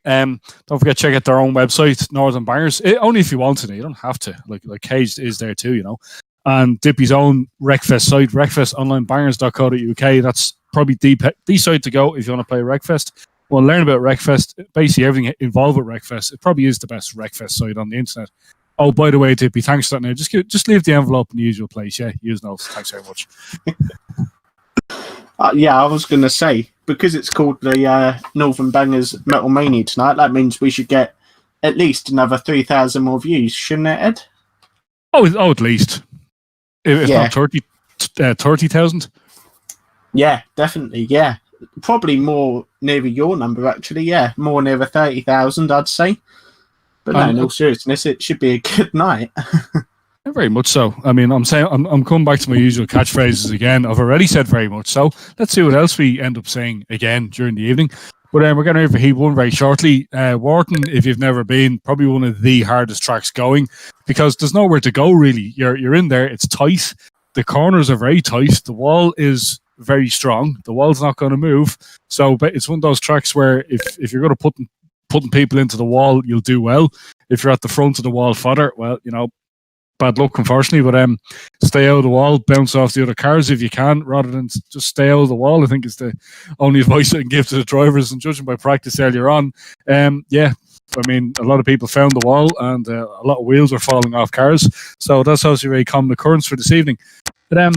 evening. Don't forget to check out their own website, Northern Bangers. Only if you want to. You don't have to. Like Cage is there too, you know. And Dippy's own Wreckfest site, wreckfestonlinebangers.co.uk. That's probably the site to go if you want to play Wreckfest. Well, learn about Wreckfest. Basically, everything involved with Wreckfest. It probably is the best Wreckfest site on the internet. Oh, by the way, Dippy, thanks for that. Now, just leave the envelope in the usual place. Yeah, use notes. Thanks very much. I was going to say, because it's called the Northern Bangers Metal Mania tonight, that means we should get at least another 3,000 more views, shouldn't it, Ed? Oh, at least. If not 30,000. Yeah, definitely, yeah. Probably more near your number, actually, yeah. More near 30,000, I'd say. But no, in all seriousness, it should be a good night. Very much so. I mean, I'm coming back to my usual catchphrases again. I've already said very much so. Let's see what else we end up saying again during the evening. But we're getting ready for Heat 1 very shortly. Warton, if you've never been, probably one of the hardest tracks going because there's nowhere to go, really. You're in there. It's tight. The corners are very tight. The wall is very strong. The wall's not going to move. So but it's one of those tracks where if you're going to putting people into the wall, you'll do well. If you're at the front of the wall fodder, well, you know, bad luck, unfortunately. But stay out of the wall, bounce off the other cars if you can, rather than just stay out of the wall. I think is the only advice I can give to the drivers. And judging by practice earlier on, yeah, I mean, a lot of people found the wall and a lot of wheels are falling off cars. So that's obviously a very common occurrence for this evening. But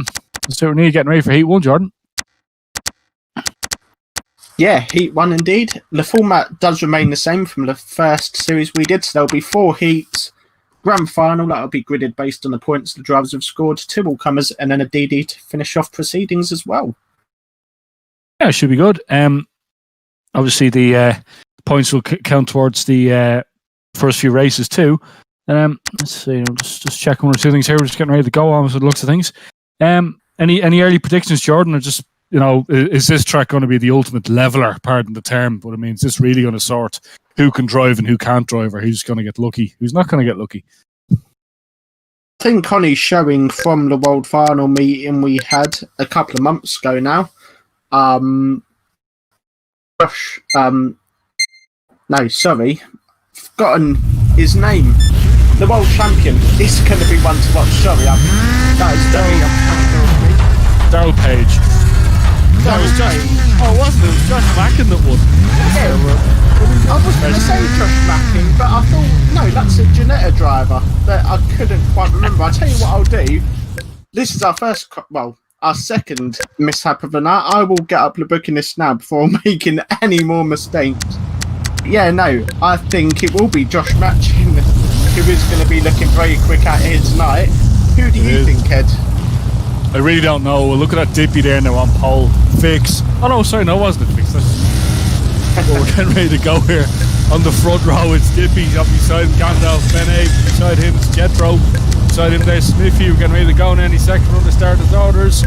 so we're getting ready for Heat 1, Jordan. Yeah, Heat 1 indeed. The format does remain the same from the first series we did, so there'll be 4 heats. Grand final, that'll be gridded based on the points the drivers have scored, 2 all-comers, and then a DD to finish off proceedings as well. Yeah, it should be good. Obviously, the points will count towards the first few races too. Let's see, I'm just checking 1 or 2 things here. We're just getting ready to go on with the looks of things. Any early predictions, Jordan, or just, you know, is this track going to be the ultimate leveler, pardon the term, but I mean, is this really going to sort who can drive and who can't drive, or who's going to get lucky, who's not going to get lucky? I think Connie's showing from the World Final meeting we had a couple of months ago now. Forgotten his name. The world champion. This is going to be one to watch. Sorry, that is Daryl Page. That was Josh. Oh, wasn't it? It was Josh Mackin that won. Yeah. I was going to say Josh Mackin, but I thought, no, that's a Janetta driver. But I couldn't quite remember. I'll tell you what I'll do. This is our second mishap of the night. I will get up the booking list now before making any more mistakes. Yeah, no, I think it will be Josh Mackin who is going to be looking very quick out here tonight. Who do you think, Ed? I really don't know. Well, look at that Dippy there now on pole. Fix. Oh no, sorry, no, it wasn't a Fix. We're getting ready to go here. On the front row, it's Dippy. Up beside him, Gandalf, Ben Abe. Beside him, it's Jethro. Beside him, there's Smithy. We're getting ready to go in any second from the starter's orders.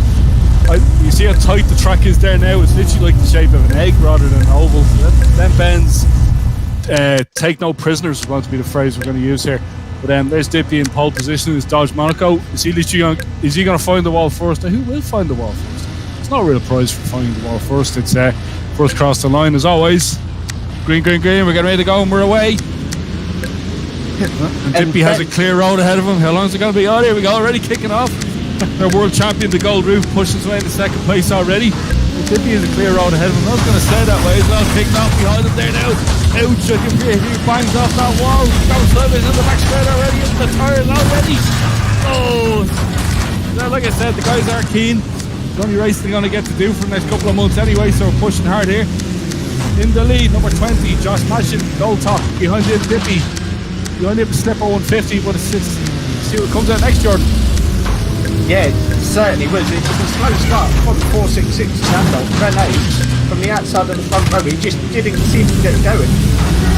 You see how tight the track is there now? It's literally like the shape of an egg rather than an oval. Then Ben's take no prisoners is going to be the phrase we're going to use here. But there's Dippy in pole position. It's Dodge Monaco. Is he going to find the wall first? Now, who will find the wall first? It's not a real prize for finding the wall first. It's first cross the line as always. Green. We're getting ready to go and we're away. And Dippy has a clear road ahead of him. How long is it going to be? Oh, there we go. Already kicking off. Our world champion, the Gold Roof, pushes away into second place already. Dippy has a clear road ahead of him. I was going to say that way as well. Kicking off behind him there now. Ouch, I can hear he bangs off that wall. Goes sideways in the back straight already. Into the tyres already. Oh, now, like I said, the guys are keen. It's the only race they're going to get to do for the next couple of months anyway, so we're pushing hard here. In the lead, number 20, Josh Mashin, gold top. Behind him, Dippy. Behind him, Slipper 150, but it's see what comes out next, Jordan. Yeah, it certainly was. It was a slow start from 466 Randolph. Renee, from the outside of the front row, he just didn't seem to get going.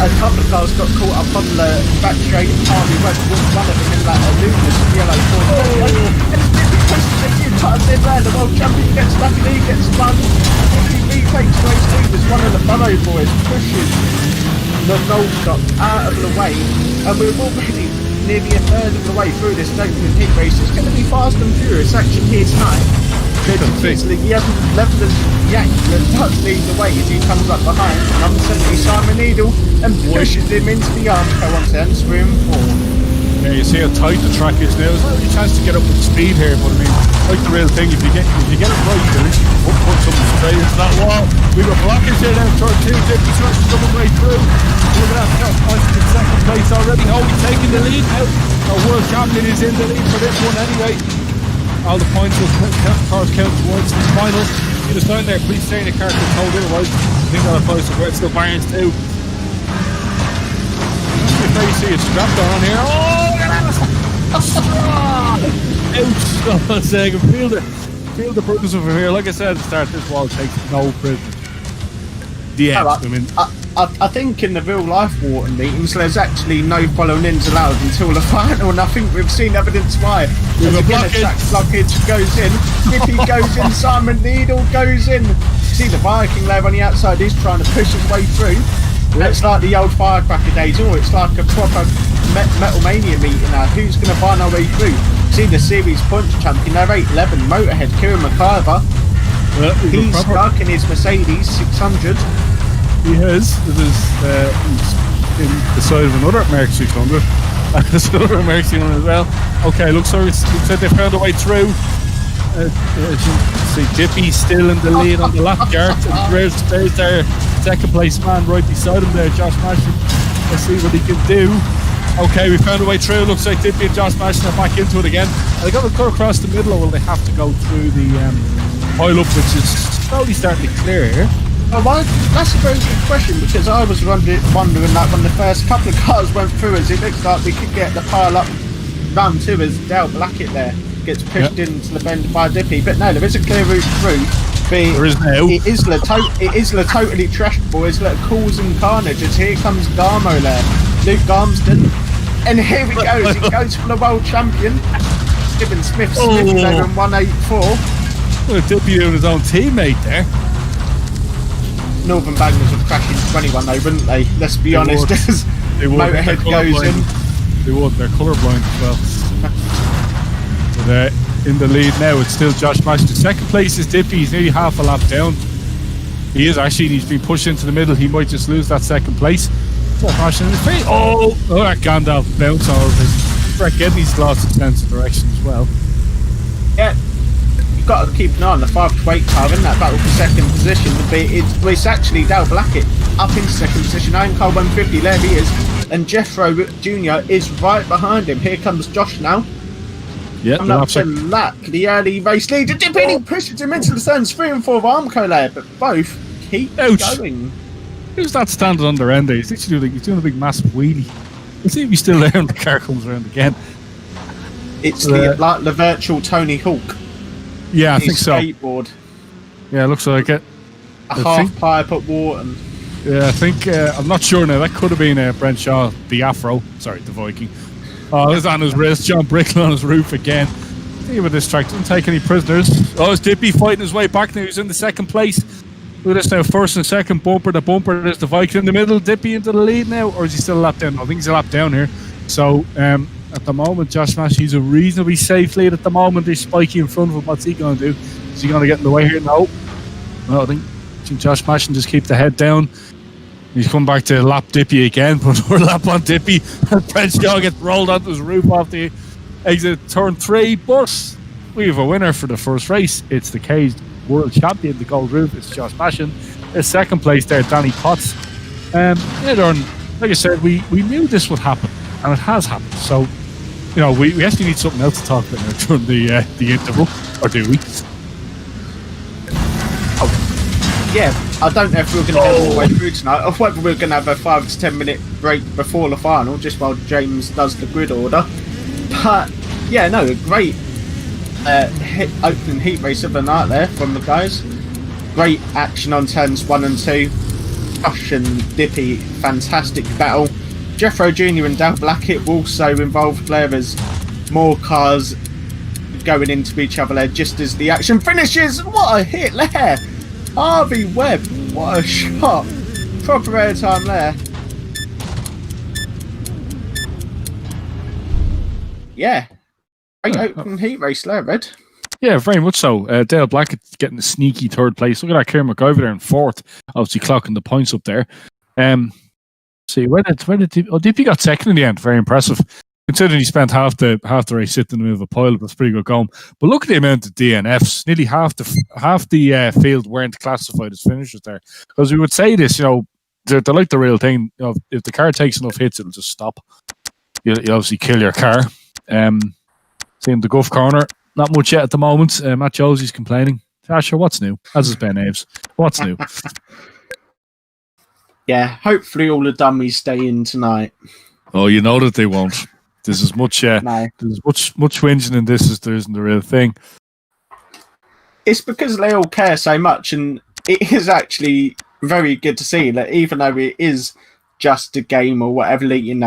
A couple of cars got caught up on the back straight. Harvey West was one of them in that luminous yellow Ford. And Dippy pushes a few times in there. The world champion gets stuck in, he gets spun. He takes race lead as one of the Burrow boys pushes the gold stop out of the way. And we're already nearly a third of the way through this opening heat race. It's going to be fast and furious action here tonight. Easily, he hasn't leveled yanked and touched leads away as he comes up behind, and uncertainly Simon Needle and pushes him into the armco on turns 3 and 4. Yeah, you see how tight the track is now. There's not really a chance to get up with speed here, but I mean, like the real thing, if you get it right, you literally put something straight into that wall. We've got blockage here now, turn 2, Dippy starts to come way through. Look at that, Josh in second place already. Holy taking the lead now. Our world champion is in the lead for this one anyway. All the points will cars count towards the final. See the sign there, please stay in the car to hold otherwise. I think that'll apply to Redstone Barons too. Now you see it's strapped on here. Oh, look at that! Ouch! I can feel the purpose of it here. Like I said at the start, this wall takes no prisoners. The end. I mean, I think in the real life Warton meetings there's actually no follow-ins allowed until the final, and I think we've seen evidence why. There's a blockage goes in, Dippy goes in, Simon Needle goes in. See the Viking there on the outside, he's trying to push his way through. It's like the old Firecracker days, or it's like a proper Metal Mania meeting now. Who's going to find our way through? See the series points champion there, 8-11, Motorhead, Kieran McIver. He's stuck in his Mercedes 600. He is. He's in the side of another Merc 600. And there's another Merc 600 as well. Okay, looks like they found a way through. As you see, Dippy still in the lead on the lap yard. And there's their second place man right beside him there, Josh Mashton. Let's see what he can do. Okay, we found a way through. Looks like Dippy and Josh Mashton are back into it again. Are they going to cut across the middle, or will they have to go through the pile up, which is slowly starting to clear here? Oh, well, that's a very good question, because I was wondering that when the first couple of cars went through us, it looks like we could get the pile up round 2 as Dale Blackett there gets pushed into the bend by Dippy. But no, there is a clear route through. There is now. It is totally trashed, boys. Look, calls and carnage as here comes Garmo there. Luke Garmston. And here he goes. He goes for the world champion. Stephen Smith there in 184. Well, Dippy doing his own teammate there. Northern Bagners would crash in 21 though, wouldn't they? Let's be honest. As Motorhead goes in. They would. They're colourblind as well. But in the lead now, it's still Josh Mashton. Second place is Dippy. He's nearly half a lap down. He is actually. He's been pushed into the middle. He might just lose that second place. Josh Mashton in his feet. Oh, that Gandalf bounce all of his. Brett Gedney's lost his sense of direction as well. Yeah. Got to keep an eye on the 5-8 car in that battle for second position. It's actually Dale Blackett up in second position. Iron car 150, there he is, and Jeffro Jr. is right behind him. Here comes Josh now. Yeah, coming up to Lack, the early race leader. Dippy pushes him into the stands. 3 and 4 of Armco there, but both keep going. Who's that standing on their end there? He's doing a big massive wheelie. We'll see if he's still there when the car comes around again. It's like the virtual Tony Hawk. Yeah, I think so. Skateboard. Yeah, looks like it. A half pipe at Warton. Yeah, I think I'm not sure now. That could have been Brent Shaw, the Afro. Sorry, the Viking. Oh, it's on his wrist. John Brickle on his roof again. Think about this track. Doesn't take any prisoners. Oh, it's Dippy fighting his way back now. He's in the second place. Look at this now. First and second bumper to bumper. There's the Viking in the middle. Dippy into the lead now, or is he still a lap down? I think he's a lap down here. So at the moment, Josh Mash, he's a reasonably safe lead at the moment. There's Spiky in front of him. What's he going to do? Is he going to get in the way here? No. I think Josh Mash can just keep the head down. He's come back to lap Dippy again, but we're lap on Dippy. Brent Shaw gets rolled onto his roof off the exit turn 3. But we have a winner for the first race. It's the caged world champion, the gold roof. It's Josh Mashin. In second place there, Danny Potts. Yeah, Darren, like I said, we knew this would happen, and it has happened. So, you know, we actually need something else to talk about now during the interval, or do we? Yeah, I don't know if we're going to get all the way through tonight, or whether we're going to have a 5 to 10 minute break before the final, just while James does the grid order. But yeah, no, a great opening heat race of the night there from the guys. Great action on turns 1 and 2. Josh and Dippy, fantastic battle. Jeffro Jr. and Dale Blackett were also involved there as more cars going into each other there just as the action finishes. What a hit there! Harvey Webb, what a shot. Proper airtime there. Yeah. Great open heat race there, Red. Yeah, very much so. Dale Blackett getting a sneaky third place. Look at that, Kieran McIver there in fourth, obviously clocking the points up there. See, where did DP got second in the end? Very impressive. Considering he spent half the race sitting in the middle of a pile, that's pretty good going. But look at the amount of DNFs. Nearly half the field weren't classified as finishers there. Because we would say this, they're like the real thing. If the car takes enough hits, it'll just stop. You obviously kill your car. Seeing the Guff corner. Not much yet at the moment. Matt Josie's complaining. Tasha, what's new? As is Ben Aves. What's new? Yeah, hopefully all the dummies stay in tonight. Oh, you know that they won't. There's as much No. there's much whinging in this as there isn't the real thing. It's because they all care so much, and it is actually very good to see that even though it is just a game or whatever, in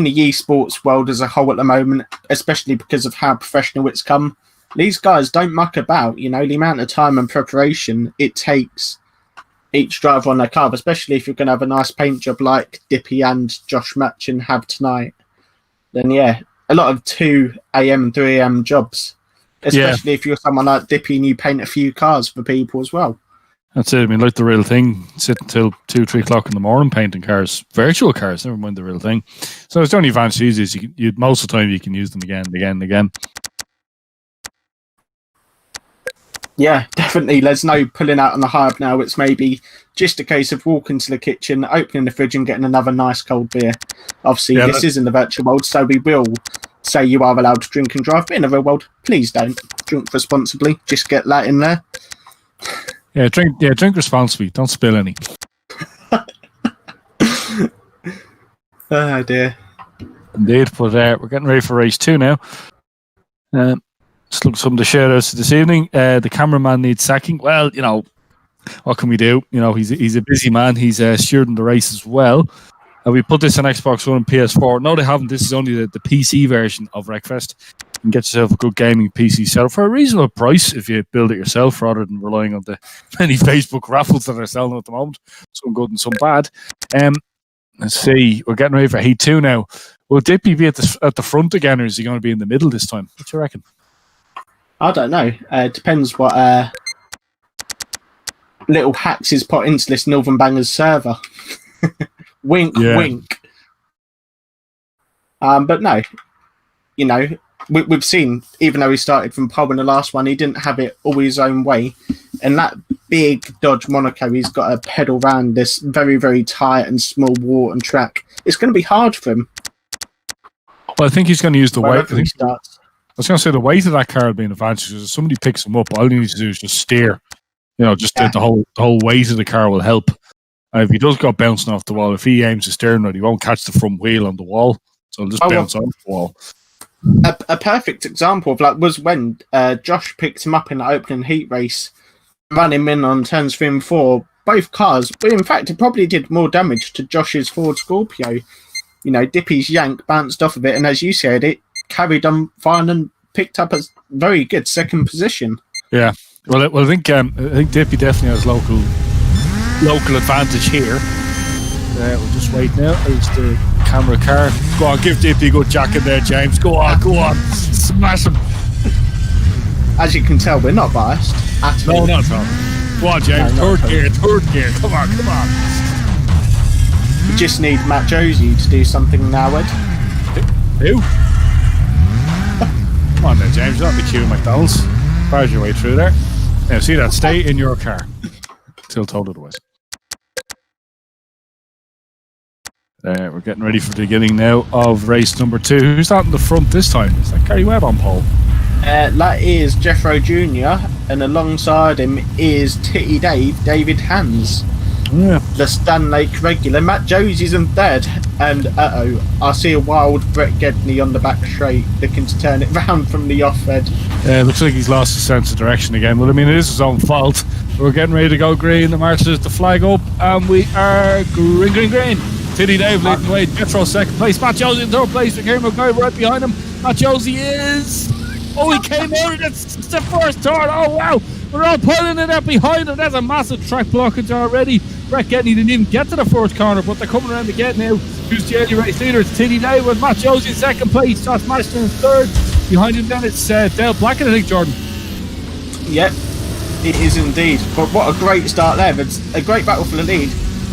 the esports world as a whole at the moment, especially because of how professional it's come, these guys don't muck about. The amount of time and preparation it takes each driver on their car, especially if you're going to have a nice paint job like Dippy and Josh Matchin have tonight, then yeah, a lot of 2 a.m. and 3 a.m. jobs, especially if you're someone like Dippy and you paint a few cars for people as well. That's it. I mean, like the real thing, sitting till 2-3 o'clock in the morning painting cars, virtual cars, never mind the real thing. So it's the only advantage is most of the time you can use them again and again and again. Yeah, definitely. There's no pulling out on the hype now. It's maybe just a case of walking to the kitchen, opening the fridge and getting another nice cold beer. Obviously, this is in the virtual world, so we will say you are allowed to drink and drive. But in the real world, please don't drink responsibly. Just get that in there. Yeah, drink responsibly. Don't spill any. Oh dear. Indeed, but we're getting ready for race 2 now. Let's look at some of the shout-outs this evening. The cameraman needs sacking. Well, what can we do? He's a busy man. He's stewarding the race as well. We put this on Xbox One and PS4. No, they haven't. This is only the PC version of Wreckfest. You can get yourself a good gaming PC setup for a reasonable price if you build it yourself rather than relying on the many Facebook raffles that are selling at the moment. Some good and some bad. Let's see. We're getting ready for Heat 2 now. Will Dippy be at the front again, or is he going to be in the middle this time? What do you reckon? I don't know. It depends what little hacks is put into this Northern Bangers server. Wink, wink. But no, we've seen, even though he started from pole in the last one, he didn't have it all his own way. And that big Dodge Monaco, he's got to pedal around this very, very tight and small Warton track. It's going to be hard for him. Well, I think he's going to use the weight. He starts. I was going to say the weight of that car will be an advantage because if somebody picks him up, all he needs to do is just steer. The whole weight of the car will help. If he does go bouncing off the wall, if he aims the steering right, he won't catch the front wheel on the wall, so he'll just bounce off the wall. A perfect example of that was when Josh picked him up in the opening heat race, ran him in on turns 3 and 4. Both cars, but in fact, it probably did more damage to Josh's Ford Scorpio. Dippy's yank bounced off of it, and as you said, it carried on fine and picked up a very good second position. Yeah, well, I think Dippy definitely has local advantage here. We'll just wait now. There's the camera car. Go on, give Dippy a good jacket there, James. Go on, smash him. As you can tell, we're not biased at all. No, not at all. Go on, James. Third gear. Come on. We just need Matt Josie to do something now, Ed. Who? Come on there, James. You're not the queue McDonald's. Fire your way through there. Now, see that? Stay in your car. Till told otherwise. We're getting ready for the beginning now of race number 2. Who's out in the front this time? Is that Gary Webb on pole? That is Jeffro Jr. and alongside him is Titty David Hands. Yeah. The Stan Lake regular. Matt Josie's in third, and I see a wild Brett Gedney on the back straight looking to turn it round from the off-red. Looks like he's lost his sense of direction again. Well, I mean, it is his own fault. We're getting ready to go green. The marshals the flag up, and we are green. Titty Dave leading the way. Jethro second place. Matt Josie in third place. We came right behind him. Matt Josie is... Oh, he came out. It's the first turn. Oh, wow. We're all pulling it up behind him. There's a massive track blockage already. Brett Gedney didn't even get to the first corner, but they're coming around again now. Who's the early race leader? It's Titty Dave with Matt Josie in second place. Josh Marston in third. Behind him then it's Dale Blackett, I think, Jordan. Yep, it is indeed. But what a great start there. But a great battle for the lead.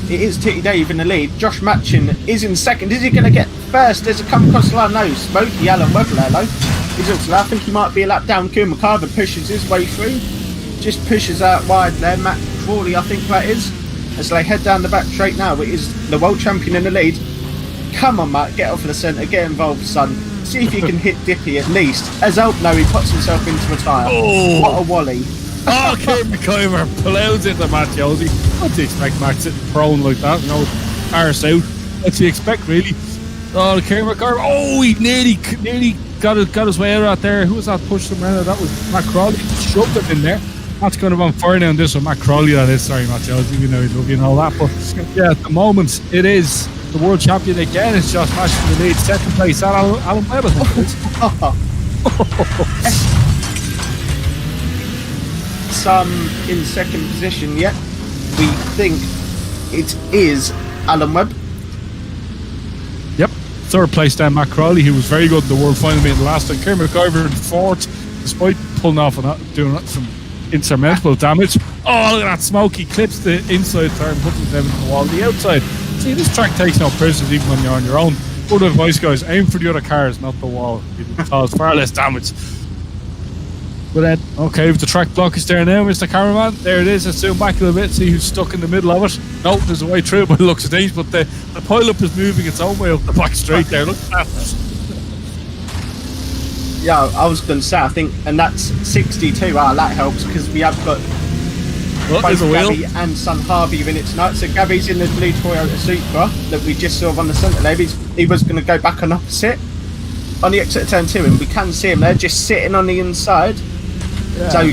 It is Titty Dave in the lead. Josh Matchin is in second. Is he going to get first? There's a come across the line. No, Smokey Alan Webber there, though. He's also there. I think he might be a lap down. Kieran McIver pushes his way through. Just pushes out wide there. Matt Crawley, I think that is. As they head down the back straight now, it is the world champion in the lead. Come on, Matt, get off of the centre, get involved, son. See if you can hit Dippy at least. As no, he puts himself into a tyre. Oh. What a wally. Oh, Kieran McIver plows into Matt Josie. What do you expect, Matt, sitting prone like that? You know, arse out. What do you expect, really? Oh, Kieran McIver. Oh, he nearly got his way out there. Who was that pushed him around? That was Matt Crawley. He shoved it in there. Matt's going to be on fire now on this one. Matt Crawley, that is. Sorry, Matt Josie. You know he's looking and all that. But yeah, at the moment, it is the world champion again. It's Josh Matchin in the lead. Second place. Alan Webb, I think it is. Some in second position yet. We think it is Alan Webb. Yep. Third place down Matt Crawley, who was very good in the world final meeting last time. Kieran McIver in fourth, despite pulling off and doing some insurmountable damage. Oh, look at that smoke. He clips the inside tire and puts him into the wall. The outside. See, this track takes no prisoners even when you're on your own. Good advice, guys. Aim for the other cars, not the wall. It will cause far less damage. But then, okay, if the track block is there now, Mr. Cameraman, there it is. Let's zoom back a little bit, see who's stuck in the middle of it. No, there's a way through by the looks of things, but the pile-up is moving its own way up the back straight there. Look at that. Yeah, I was going to say, I think, and that's 62. That helps because we have got both Gabby and son Harvey in it tonight. So Gabby's in the blue Toyota Supra that we just saw on the centre there. He was going to go back on opposite on the exit of turn 2, and we can see him there just sitting on the inside. Yeah. So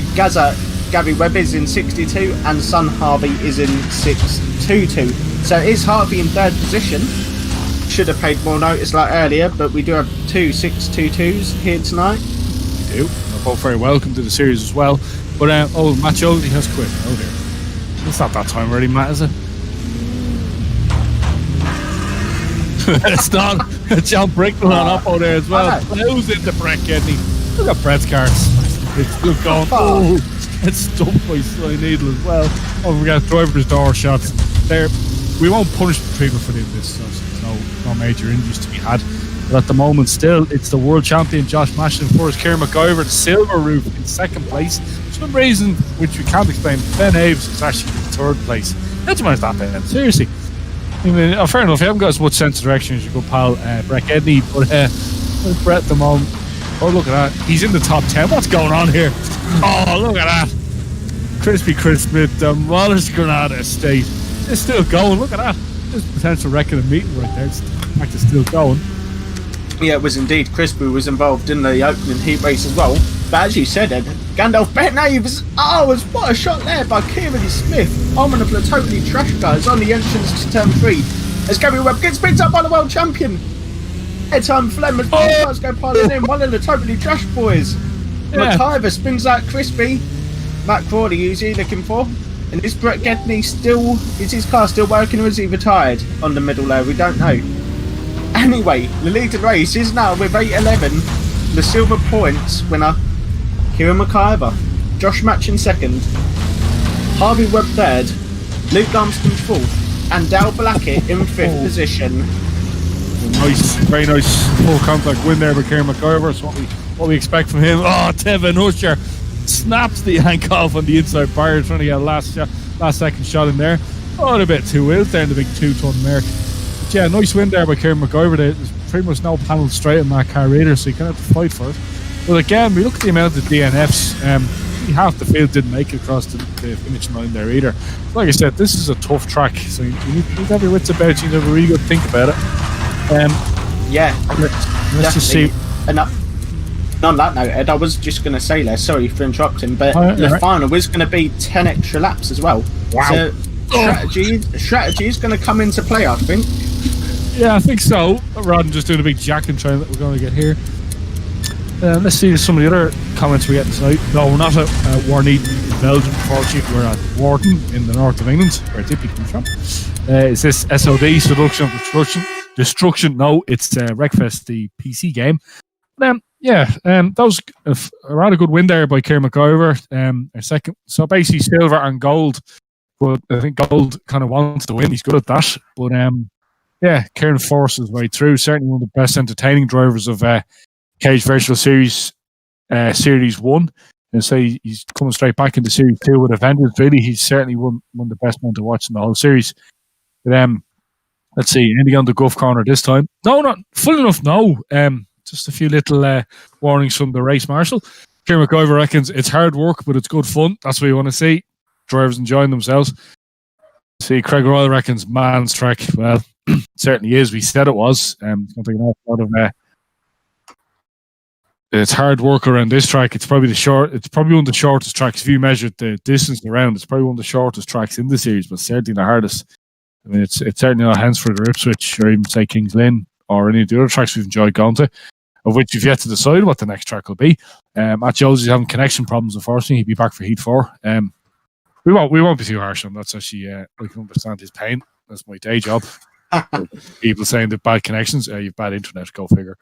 Gabby Webb is in 62 and son Harvey is in 622. So it is Harvey in third position. Should have paid more notice like earlier, but we do have 2 622s here tonight. We do. They're both very welcome to the series as well. But Matt Josie has quit. Oh dear. It's not that time already, Matt, is it? It's not. John Bricknell on Oppo there as well. Close into Brett Gedney. Look at Brett's cars. It's still going. Oh, it's stumped by Sly Needle as well. Oh, we got driver's door shots there. We won't punish people for doing this. So there's no major injuries to be had. But at the moment, still, it's the world champion Josh Matchin for us. Kieran McIver, the silver roof in second place. For some reason, which we can't explain, Ben Aves is actually in third place. That's why it's that bad. Seriously. I mean, fair enough. You haven't got as much sense of direction as your good pal Brett Gedney, but Brett at the moment. Oh, look at that. He's in the top 10. What's going on here? Oh, look at that. Crispy Chris Smith, demolished Granada Estate. It's still going. Look at that. There's potential wrecking a meeting right there. The fact it's still going. Yeah, it was indeed. Crispy was involved in the opening heat race as well. But as you said, Ed, Gandalf Betnaves, what a shot there by Kieran Smith. Omen of the totally trash guys on the entrance to turn 3. As Gabby Webb gets picked up by the world champion. Airtime Flem as cars go piling in. One of the totally trash boys. Yeah. McIver spins out Crispy. Matt Crawley, who's he looking for? And is Brett Gedney is his car still working or is he retired on the middle there? We don't know. Anyway, the lead of the race is now with 8:11. The silver points winner, Kieran McIver. Josh Matchin second. Harvey Webb third. Luke Armstrong fourth. And Dal Blackett in fifth position. Nice, very nice full contact win there by Kieran McIver. So what we expect from him. Oh, Tevin Usher snaps the yank off on the inside bar, trying to get a last second shot in there. Oh, a bit too wheels there in the big 2-ton Merc. But yeah, nice win there by Kieran McIver. There's pretty much no panel straight in that car either, so you kind of have to fight for it. But again, we look at the amount of DNFs. Half the field didn't make it across the finish line there either. Like I said, this is a tough track, so you need to have your wits about you. You need to have a really good think about it. Let's just see. And on that note, Ed, I was just going to say there, sorry for interrupting, but the final is going to be 10 extra laps as well. Wow. So strategy is going to come into play, I think. Yeah, I think so. Rather than just doing a big jack and train that we're going to get here. Let's see some of the other comments we get tonight. No, we're not at Warton in Belgium, unfortunately. We're at Warton in the north of England, where Dippy comes from. Is this SOD, Seduction of Destruction? No, it's Wreckfest, the PC game. Yeah, that was a rather good win there by Kieran McIver. A second, so basically silver and gold, but I think gold kind of wants to win. He's good at that, but yeah, Kieran forced his way through. Certainly one of the best entertaining drivers of Cage Virtual Series Series 1. And so he's coming straight back into Series 2 with Avengers. Really, he's certainly one of the best men to watch in the whole series. But let's see, anything on the Guff corner this time? No, not full enough. No, just a few little warnings from the race marshal. Kieran McIver reckons it's hard work, but it's good fun. That's what you want to see. Drivers enjoying themselves. See, Craig Royal reckons man's track. Well, it certainly is. We said it was. It's going to take an awful lot of. It's hard work around this track. It's probably one of the shortest tracks. If you measured the distance around, it's probably one of the shortest tracks in the series, but certainly the hardest. I mean, it's certainly not Hansford or Ipswich or even say Kings Lynn or any of the other tracks we've enjoyed going to, of which we've yet to decide what the next track will be. Matt Josie's having connection problems, unfortunately. He'll be back for Heat 4. We won't be too harsh on him. That's actually, I can understand his pain. That's my day job. People saying that bad connections, you've bad internet, go figure.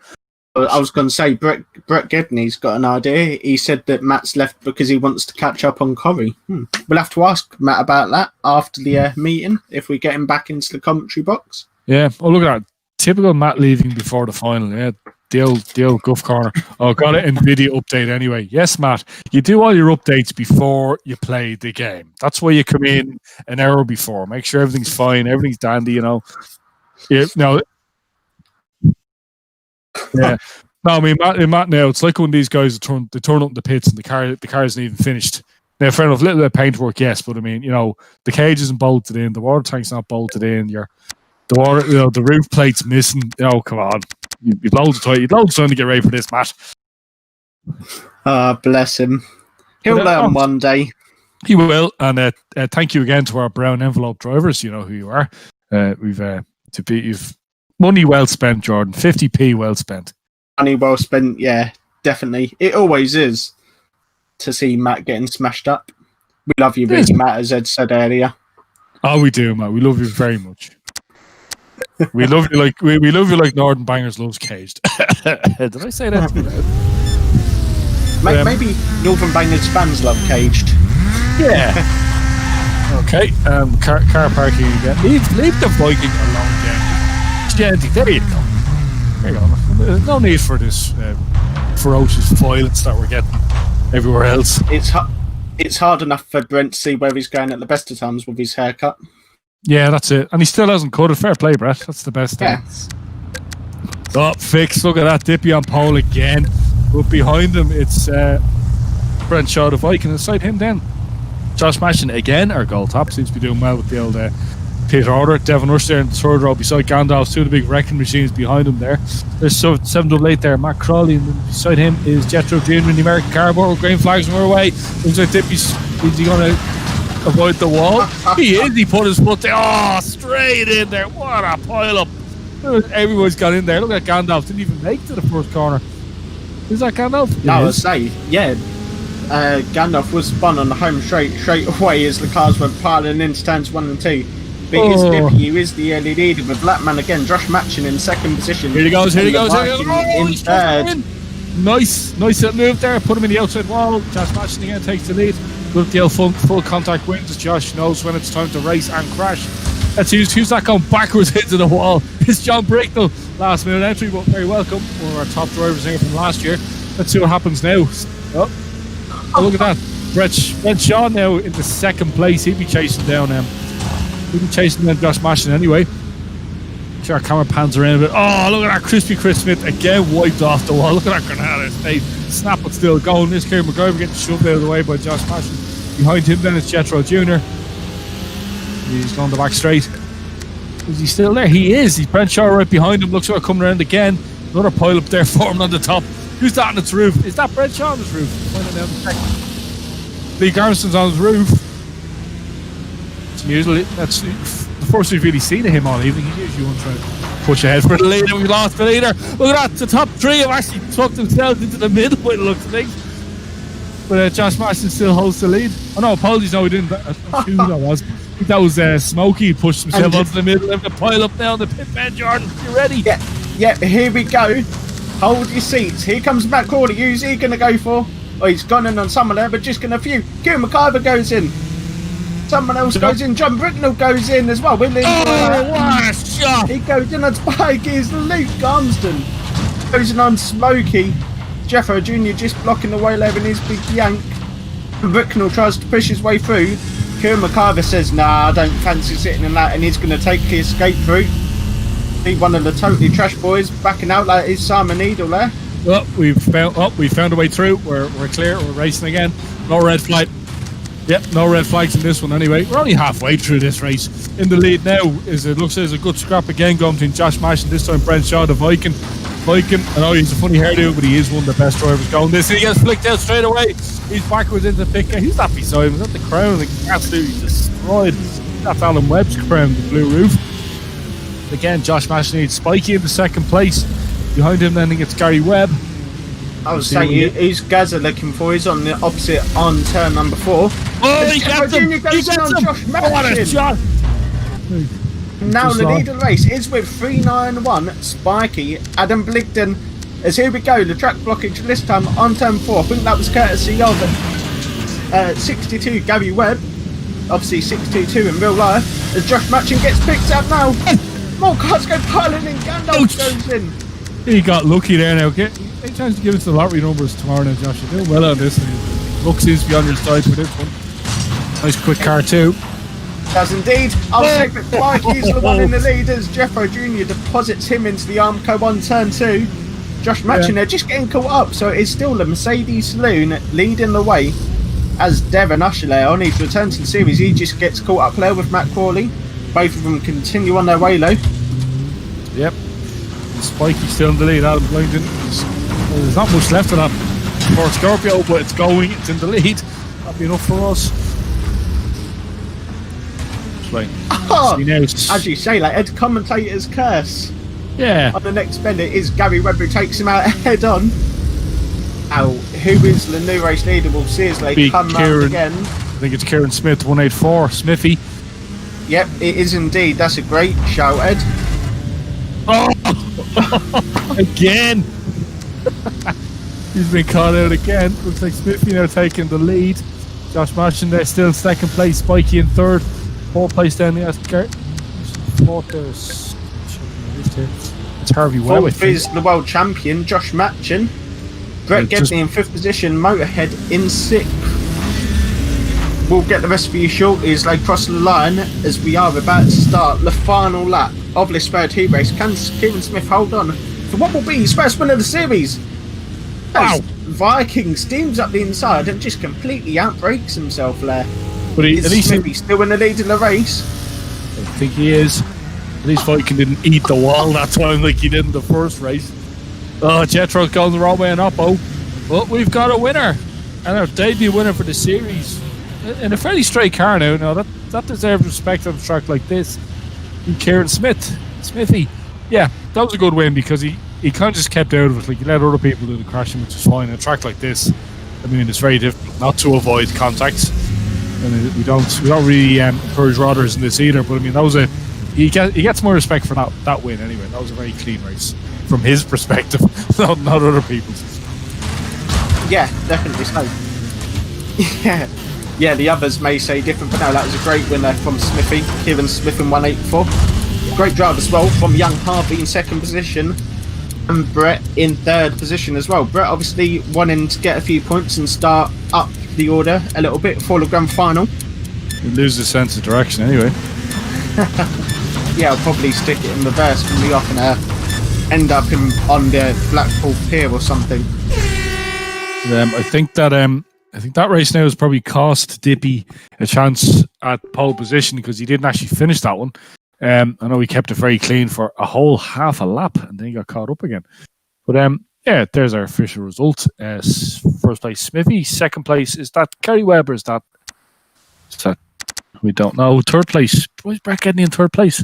I was going to say, Brett Gedney's got an idea. He said that Matt's left because he wants to catch up on Corrie. We'll have to ask Matt about that after the meeting, if we get him back into the commentary box. Yeah, oh, look at that. Typical Matt leaving before the final. Yeah, the old Guff corner. Oh, got an NVIDIA update anyway. Yes, Matt, you do all your updates before you play the game. That's why you come in an hour before. Make sure everything's fine, everything's dandy, you know. Yeah, no. Yeah. No, I mean, Matt now, it's like when these guys turn up in the pits and the car isn't even finished. Now, fair enough, a little bit of paintwork, yes, but I mean, you know, the cage isn't bolted in, the water tank's not bolted in, the roof plate's missing. Oh, come on. You've loads of time to get ready for this, Matt. Bless him. He'll learn one day. He will, and thank you again to our brown envelope drivers. You know who you are. You've money well spent, Jordan. 50p well spent. Money well spent, yeah, definitely. It always is to see Matt getting smashed up. We love you, really, Matt, as Ed said earlier. Oh, we do, Matt. We love you very much. we love you like Northern Bangers loves Caged. Did I say that? Maybe Northern Bangers fans love Caged. Yeah. Okay. Car parking again. Leave the Viking alone, Genty. There you go. No need for this ferocious violence that we're getting everywhere else. It's hard enough for Brent to see where he's going at the best of times with his haircut. Yeah, that's it. And he still hasn't cut it. Fair play, Brett. That's the best thing. Oh, fix. Look at that. Dippy on pole again. But behind him, it's Brent Shaw the Viking. Inside him then. Josh Mashin again, our goal top. Seems to be doing well with the old Peter Order. Devon Rush there in the third row beside Gandalf. Two of the big wrecking machines behind him there. There's 788 there. Matt Crawley. And then beside him is Jethro Jr. in the American Cardboard with green flags from our way. Looks like Dippy's. Is he going to avoid the wall? He is. He put his foot there. Oh, straight in there. What a pile up. Everyone's got in there. Look at Gandalf. Didn't even make to the first corner. Is that Gandalf? No, I would say, yeah. Gandalf was spun on the home straight away as the cars were piling into turns 1 and 2. But it is Dippy who is the early leader with Blackman again. Josh Matchin in second position. Here he goes. In third. Nice little move there. Put him in the outside wall. Josh Matchin again takes the lead. With the full contact wins. Josh knows when it's time to race and crash. Let's see who's that going backwards into the wall. It's John Bricknell. Last minute entry, but very welcome. One of our top drivers here from last year. Let's see what happens now. Oh, look at that. Brett Shaw now into second place. He'd be chasing down Josh Mashin anyway. Sure, our camera pans around a bit. Oh, look at that. Crispy Chris Smith again wiped off the wall. Look at that granada state. Snap, but still going. This Kieran McGregor getting shoved out of the way by Josh Mashin. Behind him then is Jethro Jr. He's going the back straight. Is he still there? He is. He's Brent Shaw right behind him. Looks like we're coming around again. Another pile up there formed on the top. Who's that on its roof? Is that Brent Shaw on his roof? Lee Garrison's on his roof. Usually, that's the first we've really seen of him all evening. He's usually one trying to push ahead for the lead, and we lost the leader. Look at that. The top three have actually tucked themselves into the middle by the looks of things. But Josh Mashin still holds the lead. Oh no, apologies, no, we didn't. Who that was? I think that was Smokey. He pushed himself onto the middle. Have to pile up now on the pit bed, Jordan. You ready? Yeah, here we go. Hold your seats. Here comes Matt Crawley. Who's he going to go for? Oh, he's gone in on someone there, but just going to few. Kieran McIver goes in. Someone else goes in. John Bricknell goes in as well. What a shot! He goes in on Spike. Is Luke Garmston. Goes in on Smokey. Jeffro Jr. just blocking the way there in his big yank. Bricknell tries to push his way through. Kieran McIver says, nah, I don't fancy sitting in that, and he's going to take the escape route. Be one of the totally trash boys backing out like it's Simon Needle there. Well, we found a way through. We're clear. We're racing again. No red flag. Yep, no red flags in this one anyway. We're only halfway through this race. In the lead now is it looks like there's a good scrap again going between Josh Mash and this time Brent Shaw, the Viking. I know he's a funny hairdo, but he is one of the best drivers going this. He gets flicked out straight away. He's backwards into the pick. Who's that beside him? Is that the crown? Absolutely destroyed. That's Alan Webb's crown, the blue roof. Again, Josh Mash needs Spikey in the second place. Behind him, then, I think it's Gary Webb. I was saying, who's Gaza looking for? He's on the opposite on turn number 4. Oh, he gets him! He gets him! What a shot! Now the lead of the race is with 391 Spikey, Adam Bligden. As here we go, the track blockage this time on turn 4. I think that was courtesy of 62 Gary Webb. Obviously 622 in real life. As Josh Matchin gets picked up now. More cars go piling in. Gandalf goes in. He got lucky there now. Get a chance to give us the lottery numbers tomorrow now, Josh. You're doing well on this. Luck seems to be on your side for this one. Nice quick car too. Does indeed. I'll take that Spikey's the one in the lead as Jeffro Jr. deposits him into the Armco on turn 2. Josh Matchin there just getting caught up, so it's still the Mercedes Saloon leading the way as Devon Usherley on his return to the series. He just gets caught up there with Matt Crawley. Both of them continue on their way low. Yep. Spikey still in the lead. Adam Blingden. There's not much left of that for Scorpio, but it's going. It's in the lead. That'll be enough for us. Right. As you say, like Ed commentator's curse. Yeah. On the next bend, it is Gary Webb who takes him out head on. Now, who is the new race leader? We'll see as they come round again. I think it's Kieran Smith, 184. Smithy. Yep, it is indeed. That's a great shout, Ed. Oh! Again! He's been caught out again. Looks like Smithy now taking the lead. Josh Matchin there still in second place. Spikey in third. Fourth place down the fourth there's it's Harvey Webb. Fourth is the world champion, Josh Matchin. Brett Gedney in 5th position, Motorhead in 6th. We'll get the rest for you shortly as they cross the line as we are about to start the final lap of this third heat race. Can Kieran Smith hold on for what will be his first win of the series? Wow! Viking steams up the inside and just completely outbreaks himself there. But at least he's still in the lead in the race. I think he is. At least Viking didn't eat the wall that time like he did in the first race. Oh, Jetro's going the wrong way in Oppo. But we've got a winner. And our debut winner for the series. In a fairly straight car now. That deserves respect on a track like this. And Kieran Smithy. Yeah, that was a good win because he kind of just kept out of it. Like, he let other people do the crashing, which is fine. In a track like this, I mean, it's very difficult not to avoid contacts. And we don't really encourage rodders in this either. But I mean, that was he gets more respect for that win anyway. That was a very clean race from his perspective, not other people's. Yeah, definitely so. Yeah, the others may say different, but no, that was a great win there from Smithy. Kieran Smith in 184. Great drive as well from Young Harvey in 2nd position. And Brett in 3rd position as well. Brett obviously wanting to get a few points and start up the order a little bit for the grand final. You lose the sense of direction anyway. Yeah, I'll probably stick it in reverse from the off and end up on the Blackpool Pier or something. I think that race now has probably cost Dippy a chance at pole position because he didn't actually finish that one. I know he kept it very clean for a whole half a lap and then he got caught up again. But yeah, there's our official result. First place Smithy, 2nd place is that Gary Webb or is that we don't know. 3rd place. Why is Brett getting in 3rd place?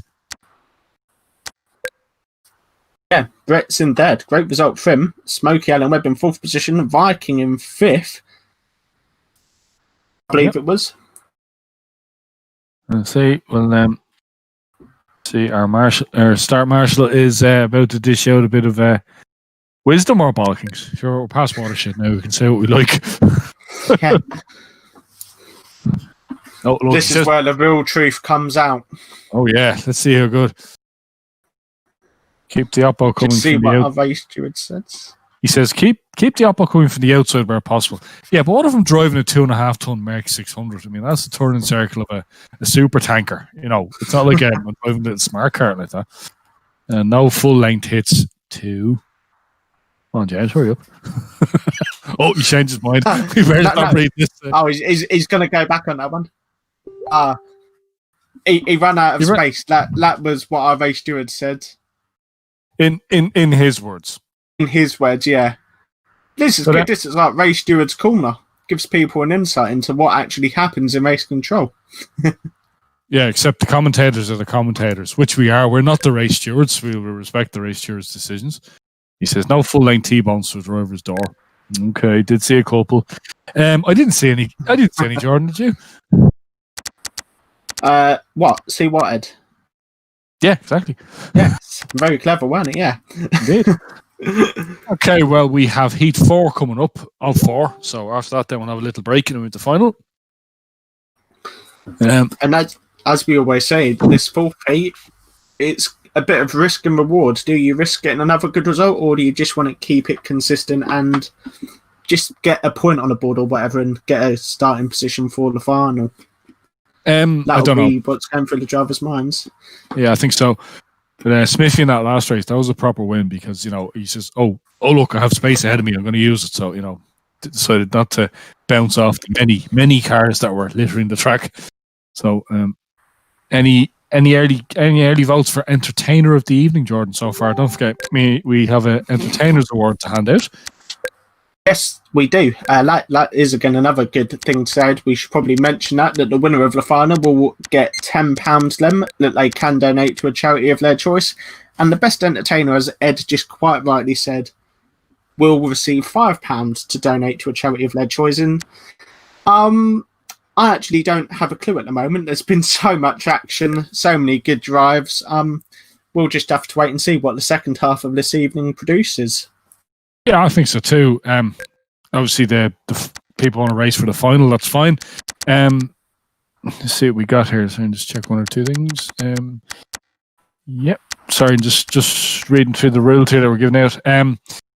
Yeah, Brett's in 3rd. Great result for him. Smokey Alan Webb in 4th position. Viking in 5th. I believe it was. And see, well, see, our start marshal is about to dish out a bit of Wisdom or bollockings? Sure, we're past watershed now. We can say what we like. Yeah. Oh, look, This is where the real truth comes out. Oh yeah, let's see how good. Keep the oppo coming See from what the our outside. race steward says. He says, keep the oppo coming from the outside where possible. Yeah, but what if I'm driving a 2.5 ton Merc 600? I mean, that's the turning circle of a super tanker. You know, it's not like I'm driving a smart car like that. No full length hits to. Come on, James, hurry up. Oh, he changed his mind. We better not read this. Oh, he's going to go back on that one. He ran out of space. That was what our race steward said. In his words. In his words, yeah. This is good. This is like Race Steward's Corner. Gives people an insight into what actually happens in race control. Yeah, except the commentators are the commentators, which we are. We're not the race stewards. We will respect the race stewards' decisions. He says, no full-length T-bones to the driver's door. Okay, did see a couple. I didn't see any, Jordan, did you? What? See what, Ed? Yeah, exactly. Yes. Very clever, wasn't it? Yeah. Indeed. Okay, well, we have Heat 4 coming up, all 4. So after that, then we'll have a little break and we'll the final. And as we always say, this fourth heat, it's a bit of risk and reward. Do you risk getting another good result, or do you just want to keep it consistent and just get a point on the board or whatever and get a starting position for the final? I don't know what's going through the drivers' minds. Yeah, I think so. But Smithy in that last race, that was a proper win because, you know, he says, oh, look, I have space ahead of me. I'm going to use it. So, you know, decided not to bounce off the many cars that were littering the track. So, any early votes for Entertainer of the Evening, Jordan, so far? Don't forget, we have an Entertainers Award to hand out. Yes, we do. That is, again, another good thing to say. We should probably mention that the winner of the final will get £10 that they can donate to a charity of their choice. And the best entertainer, as Ed just quite rightly said, will receive £5 to donate to a charity of their choice. And I actually don't have a clue at the moment. There's been so much action, so many good drives. We'll just have to wait and see what the second half of this evening produces. Yeah, I think so too. Obviously, the people want to race for the final. That's fine. Let's see what we got here. So just check one or two things. Yep. Sorry, just reading through the rules here that we're giving out.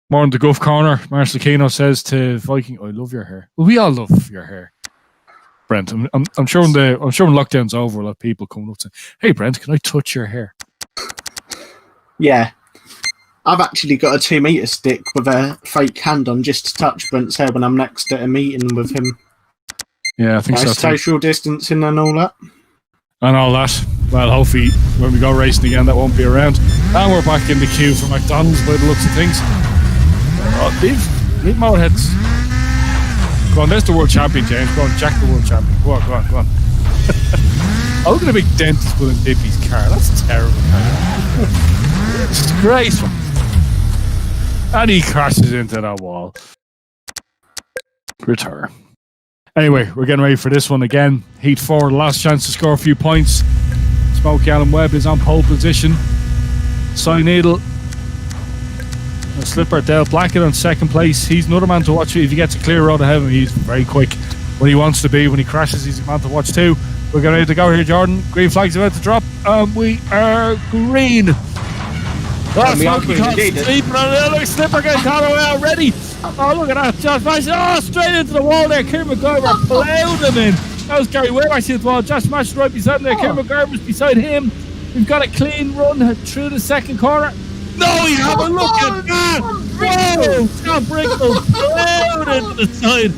More in the Gulf corner. Marshall Keno says to Viking, "I love your hair." Well, we all love your hair, Brent. I'm sure when lockdown's over, a lot of people coming up to, "Hey, Brent, can I touch your hair?" Yeah. I've actually got a 2 meter stick with a fake hand on just to touch Brent's hair when I'm next at a meeting with him. Yeah, I think so. Social distancing and all that. And all that. Well, hopefully when we go racing again, that won't be around. And we're back in the queue for McDonald's by the looks of things. Oh, leave more heads. Go on, there's the world champion, James. Go on, Jack the world champion. Go on. Oh, look at a big dent he's put in Dippy's car. That's a terrible car. Disgraceful. And he crashes into that wall. Retire. Anyway, we're getting ready for this one again. Heat 4, last chance to score a few points. Smokey Allen Webb is on pole position. Cy Needle. Slipper Dale Blackett on second place. He's another man to watch. If he gets a clear road ahead of him, he's very quick when he wants to be. When he crashes, he's a man to watch too. We're getting ready to go here, Jordan. Green flag's about to drop. We are green. Smokey caught sleeping on the other slipper getting caught away already. Oh, look at that. Josh Mash. Oh, straight into the wall there. Kieran McGarver plowed him in. That was Gary Ware actually as well. Josh Mash right beside him there. Kieran McGarver's beside him. We've got a clean run through the second corner. No, you have a look at that. Whoa, John Brinkle plowed into the side.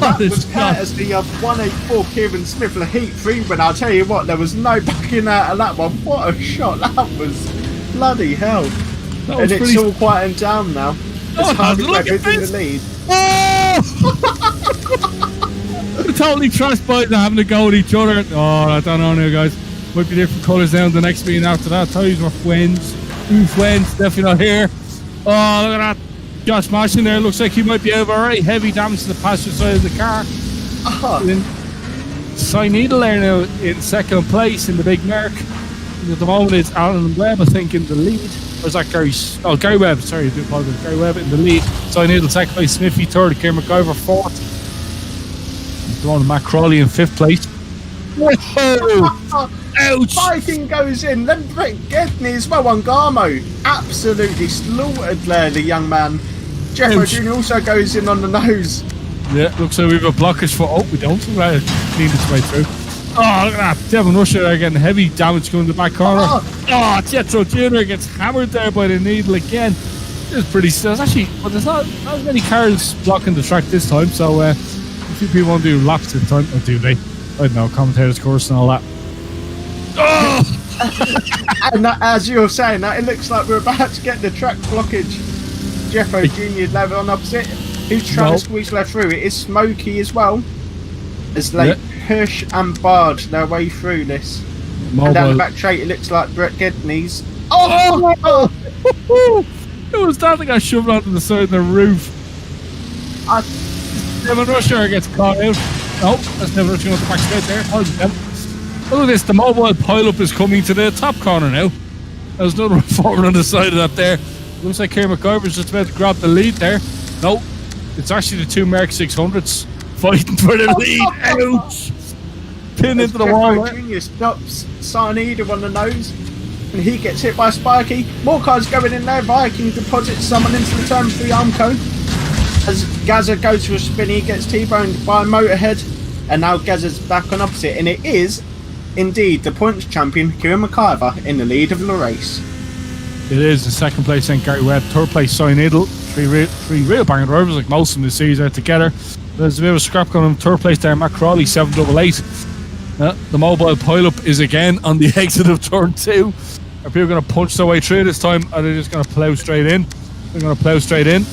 That was courtesy of 184 Kieran Smith, the Heat 3 win. I'll tell you what, there was no backing out of that one. What a shot. That was bloody hell. And it's all quieting down now. It's Harvey Webb in the lead. Oh! Totally trust boys are having a go at each other. Oh, I don't know now, guys. Might be different colours down the next meeting after that. Toys were friends. Two friends, definitely not here. Oh, look at that. Josh Mash in there. Looks like he might be over already. Heavy damage to the passenger side of the car. Oh. Cy Needle there now in second place in the big Merc. At the moment, it's Alan Webb, I think, in the lead. Or is that Gary? Oh, Gary Webb. Sorry, I do apologize. Gary Webb in the lead. So I need the second place. Smithy third. Kieran McIver fourth. The one Matt Crawley in fifth place. Whoa! Ouch! Viking goes in. Then Brett Gedney as well on Garmo. Absolutely slaughtered there, the young man. Jeffro Jr. also goes in on the nose. Yeah, looks like we have a blockage for. Oh, we don't. Right, clean this way through. Oh, look at that. Devin Rusher there getting heavy damage going in the back corner. Oh, Jethro Jr. gets hammered there by the needle again. It's pretty still. Actually, but there's not as many cars blocking the track this time, so a few people want to do laps this time. Or do they? I don't know, commentators course and all that. Oh! And that, as you were saying that, it looks like we're about to get the track blockage. Jeffro Jr. level on opposite. Who's trying to squeeze left through? It is Smokey as well. It's like Hirsch and Bard their way through this. And down the back straight, it looks like Brett Gedney's. It was that that got shoved onto the side of the roof. Devin Rusher gets caught out. No, that's Devin Rusher going to the back straight there. Look at this, the mobile pile-up is coming to the top corner now. There's another one forward on the side of that there. Looks like Kieran McIver's just about to grab the lead there. No, it's actually the two Merc 600s fighting for the lead. Ouch! Pin into the wall. Junior stops Sarnida on the nose, and he gets hit by Sparky. More cars going in there. Viking deposits someone into the turn 3 Armco. As Gazza goes for a spin, he gets T-boned by Motorhead, and now Gazza's back on opposite, and it is indeed the points champion Kieran McIver in the lead of the race. It is the second place then Gary Webb, third place Cy Needle, three real banging drivers like most of them this season are together. There's a bit of a scrap going on third place there, Matt Crawley 788. The mobile pile-up is again on the exit of turn 2. Are people going to punch their way through this time, or are they just going to plough straight in? They're going to plough straight in.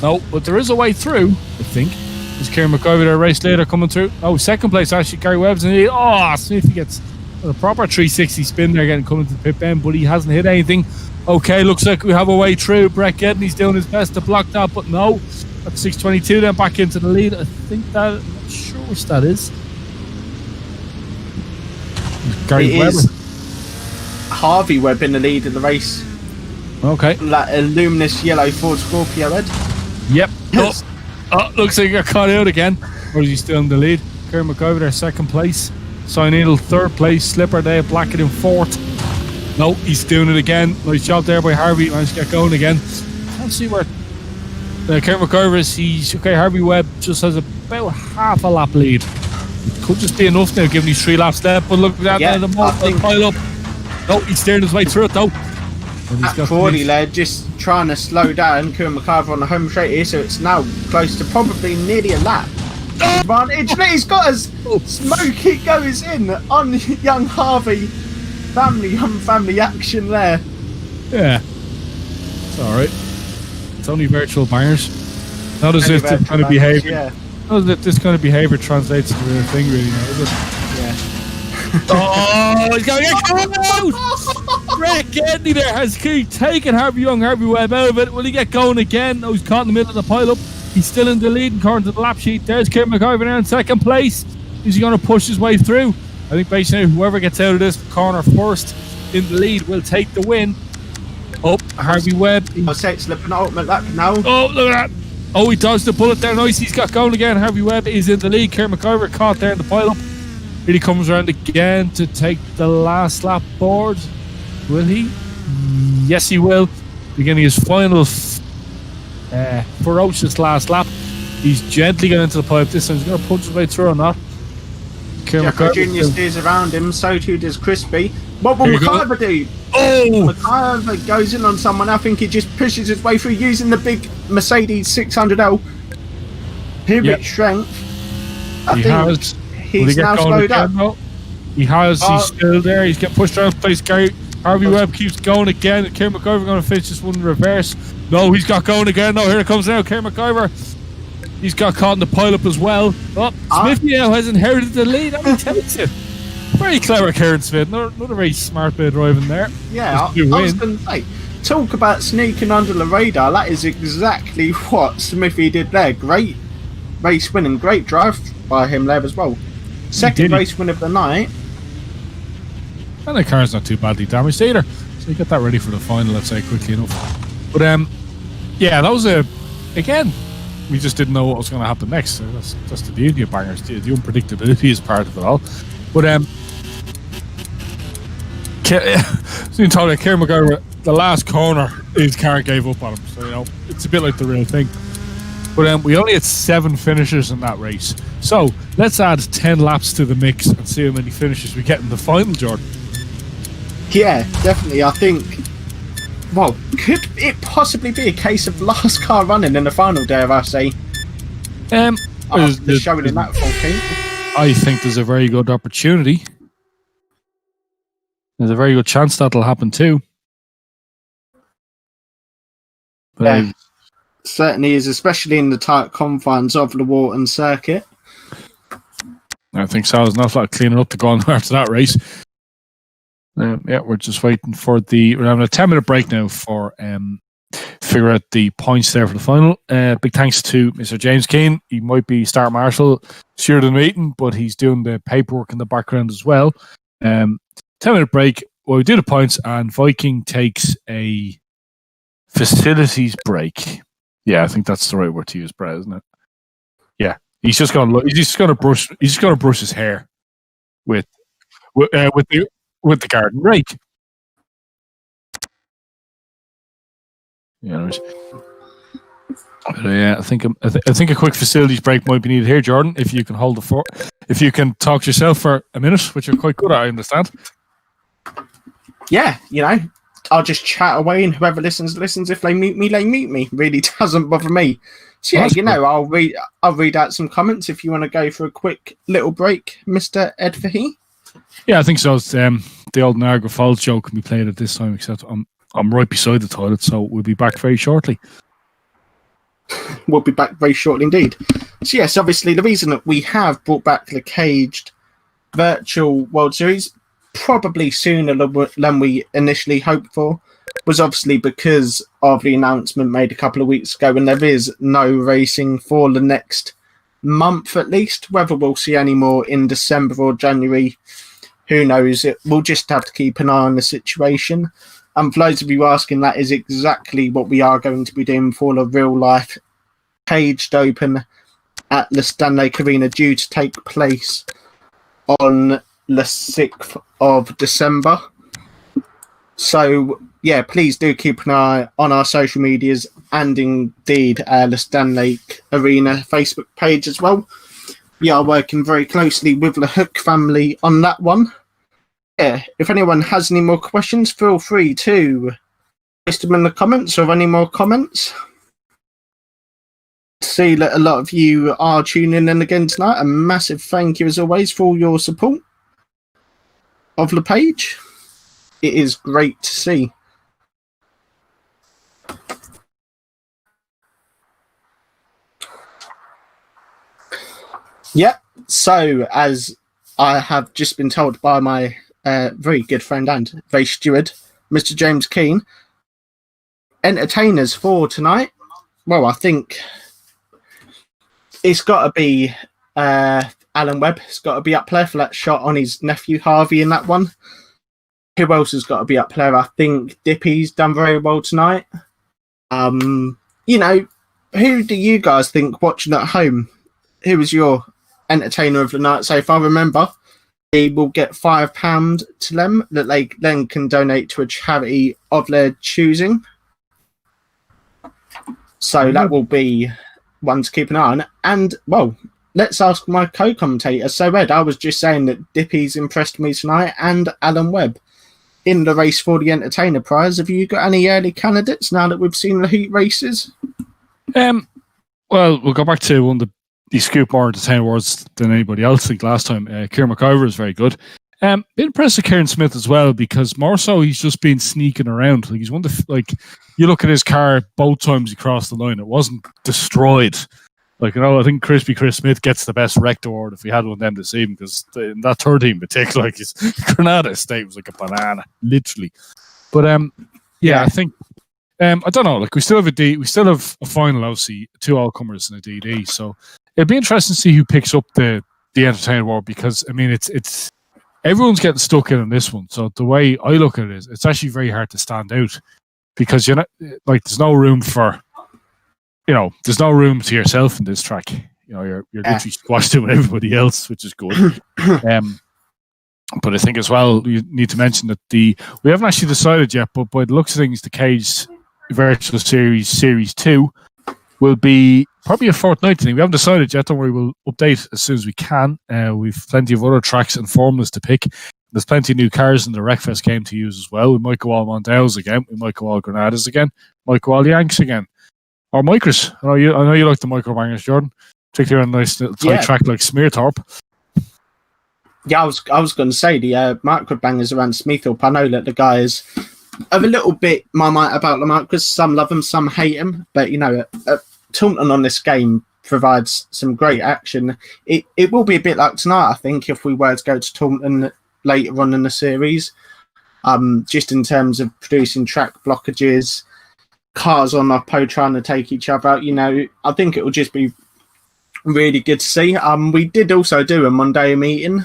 No, but there is a way through, I think. Is Kieran McIver, their race leader, coming through? Oh, second place actually, Gary Webb's in the lead. Oh, Smithy gets a proper 360 spin there, getting coming to the pit end, but he hasn't hit anything. Okay, looks like we have a way through. Brett Gedney's doing his best to block that, but no. That's 622 then back into the lead. I think that, I'm not sure which that is. Gary Webb. Harvey Webb in the lead of the race. Okay. That luminous yellow Ford Scorpio head. Yep. Looks like he got caught out again. Or is he still in the lead? Kieran McIver there, second place. Cy Needle, third place. Slipper there, Blackett in fourth. No, he's doing it again. Nice job there by Harvey. Managed to get going again. Can't see where Kieran McIver is. He's okay. Harvey Webb just has about half a lap lead. Could just be enough now, given he's 3 laps left. But look at that, the mobile pile up. No, he's steering his way through it though. At 40 there, just trying to slow down Kieran McIver on the home straight here, so it's now close to probably nearly a lap advantage. He's got us. Smokey goes in on young Harvey. Family action there. Yeah, it's alright. It's only virtual bangers. Not as if this kind of behaviour. Yeah. Not as if this kind of behaviour translates to the thing, really, now, is it? Yeah. Oh, he's going to get caught out! Brett Gedney there has taken Harvey Webb out of it. Will he get going again? No, he's caught in the middle of the pile-up. He's still in the lead according to the lap sheet. There's Kieran McIver there in second place. Is he going to push his way through? I think basically whoever gets out of this corner first in the lead will take the win. Oh, Harvey Webb. I'll say it's the penultimate lap now. Oh, look at that. Oh, he dodged the bullet there. Nice. He's got going again. Harvey Webb is in the lead. Kieran McIver caught there in the pile-up. Really comes around again to take the last lap board. Will he? Yes, he will. Beginning his final ferocious last lap. He's gently going into the pipe. This time he's going to punch his way through or not. Jeffro Jr. steers around him, so too does Crispy. What will McIver do? Oh! McIver goes in on someone. I think he just pushes his way through using the big Mercedes 600L. Pubic strength. He's now slowed up. No. He's still there. He's getting pushed around place. Harvey Webb keeps going again. Kieran McIver going to finish this one in reverse. No, he's got going again. No, here it comes now. Kieran McIver. He's got caught in the pile-up as well. Oh, Smithy now has inherited the lead. I'm telling you. Very clever, Kieran Smith. Not a very smart bit of driving there. Yeah, I was going to say, talk about sneaking under the radar. That is exactly what Smithy did there. Great race win and great drive by him there as well. Second race win of the night. And the car's not too badly damaged either. So you get that ready for the final, let's say, quickly enough. But yeah, that was again, we just didn't know what was going to happen next. So that's the beauty of bangers. The unpredictability is part of it all. But Kieran McGregor, the last corner, his car gave up on him. So it's a bit like the real thing. But we only had 7 finishers in that race. So let's add 10 laps to the mix and see how many finishes we get in the final, Jordan. Yeah, definitely. I think, well, could it possibly be a case of last car running in the final, dare I say? After showing in that 14th. I think there's a very good opportunity. There's a very good chance that'll happen too. But yeah, certainly is, especially in the tight confines of the Warton circuit. I think so. There's not a lot of cleaning up to go on after that race. Yeah, we're just waiting for we're having a 10-minute break now for figure out the points there for the final. Big thanks to Mr. James Keane. He might be start marshal, steered the meeting, but he's doing the paperwork in the background as well. 10-minute break. Well, we do the points, and Viking takes a facilities break. Yeah, I think that's the right word to use, Brett, isn't it? Yeah, he's just going to brush his hair with the garden rake. Yeah, I think a quick facilities break might be needed here, Jordan. If you can hold the fort, if you can talk to yourself for a minute, which you're quite good at, I understand. Yeah, I'll just chat away, and whoever listens. If they mute me, they mute me. Really doesn't bother me. So yeah, I'll read out some comments if you want to go for a quick little break, Mr. Ed Fahey. Yeah, I think so. It's, the old Niagara Falls joke can be played at this time, except I'm right beside the toilet, so we'll be back very shortly. We'll be back very shortly indeed. So yes, obviously the reason that we have brought back the caged virtual World Series probably sooner than we initially hoped for was obviously because of the announcement made a couple of weeks ago, and there is no racing for the next month at least. Whether we'll see any more in December or January, who knows? We'll just have to keep an eye on the situation. And for those of you asking, that is exactly what we are going to be doing for the real life caged open at the Stanley Arena, due to take place on the 6th of December. So yeah, please do keep an eye on our social medias, and indeed the Stanley Arena Facebook page as well. We are working very closely with the Hook family on that one. Yeah, if anyone has any more questions, feel free to post them in the comments, or any more comments. See that a lot of you are tuning in again tonight. A massive thank you as always for all your support of the page. It is great to see. Yeah, so as I have just been told by my very good friend and race steward, Mr. James Keane, entertainers for tonight, well, I think it's got to be Alan Webb. It's got to be up there for that shot on his nephew Harvey in that one. Who else has got to be up there? I think Dippy's done very well tonight. Who do you guys think, watching at home, who was your entertainer of the night? So if I remember, they will get £5 to them that they then can donate to a charity of their choosing. So that will be one to keep an eye on. And, well, let's ask my co-commentator. So, Ed, I was just saying that Dippy's impressed me tonight, and Alan Webb in the race for the Entertainer Prize. Have you got any early candidates now that we've seen the heat races? Well, we'll go back to one of the scoop more Entertainer Awards than anybody else. I think last time, Kieran McIver is very good. Been impressed with Kieran Smith as well, because more so he's just been sneaking around. Like, he's one of the, you look at his car both times he crossed the line, it wasn't destroyed. I think Crispy Chris Smith gets the best wrecked award if we had one of them this evening, because in that third team in particular, his Granada estate was like a banana, literally. But I think I don't know. We still have a final, obviously, 2 all-comers and a DD. So it'd be interesting to see who picks up the Entertainer Award, because I mean it's everyone's getting stuck in on this one. So the way I look at it is, it's actually very hard to stand out because you're not like there's no room for, there's no room to yourself in this track. You're literally squashed in with everybody else, which is good. But I think as well, you need to mention that we haven't actually decided yet, but by the looks of things, the Caged Virtual Series 2 will be probably a fortnightly thing. We haven't decided yet. Don't worry, we'll update as soon as we can. We've plenty of other tracks and formulas to pick. There's plenty of new cars in the Wreckfest game to use as well. We might go all Mondells again. We might go all Granadas again. Might go all Yanks again. Or Micros. I know you like the micro bangers, Jordan. Particularly on a nice little tight track like Smearthorpe. Yeah, I was going to say the micro bangers around Smearthorpe. I know that the guys have a little bit Marmite about the micros. Some love them, some hate them. But Taunton on this game provides some great action. It will be a bit like tonight, I think, if we were to go to Taunton later on in the series. Just in terms of producing track blockages, cars on Oppo trying to take each other out. I think it will just be really good to see. We did also do a Monday meeting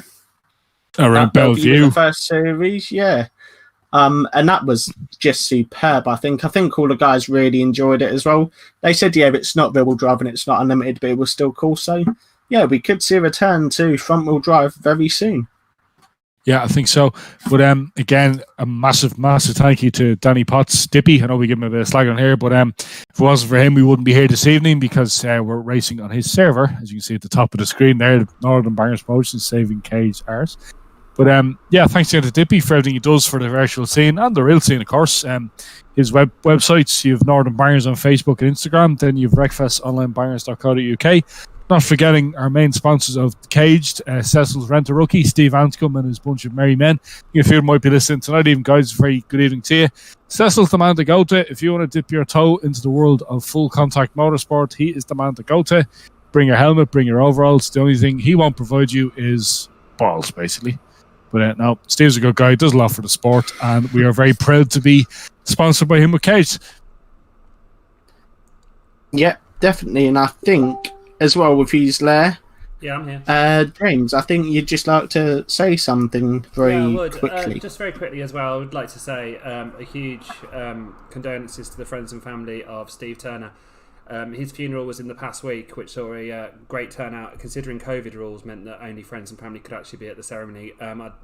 around Bellevue, the first series, and that was just superb. I think all the guys really enjoyed it as well. They said, it's not rear-wheel drive and it's not unlimited, but it was still cool. So, we could see a return to front-wheel drive very soon. Yeah, I think so. But again, a massive thank you to Danny Potts, Dippy. I know we give him a bit of slag on here, but if it wasn't for him, we wouldn't be here this evening because we're racing on his server, as you can see at the top of the screen there, Northern Bangers Promotions, saving Cage Ours. But thanks again to Dippy for everything he does for the virtual scene and the real scene, of course. His websites, you have Northern Bangers on Facebook and Instagram, then you have wreckfestonlinebangers.co.uk. Not forgetting our main sponsors of Caged, Cecil's Rent-A-Rookie, Steve Anscombe and his bunch of merry men. You feel might be listening tonight, even guys. Very good evening to you. Cecil's the man to go to. If you want to dip your toe into the world of full contact motorsport, he is the man to go to. Bring your helmet, bring your overalls. The only thing he won't provide you is balls, basically. But no, Steve's a good guy, does a lot for the sport, and we are very proud to be sponsored by him with Caged. Yeah, definitely. And I think as well with his lair. Yeah, I'm here. James, I think you'd just like to say something very quickly. Just very quickly as well, I would like to say a huge condolences to the friends and family of Steve Turner. His funeral was in the past week, which saw a great turnout, considering COVID rules meant that only friends and family could actually be at the ceremony.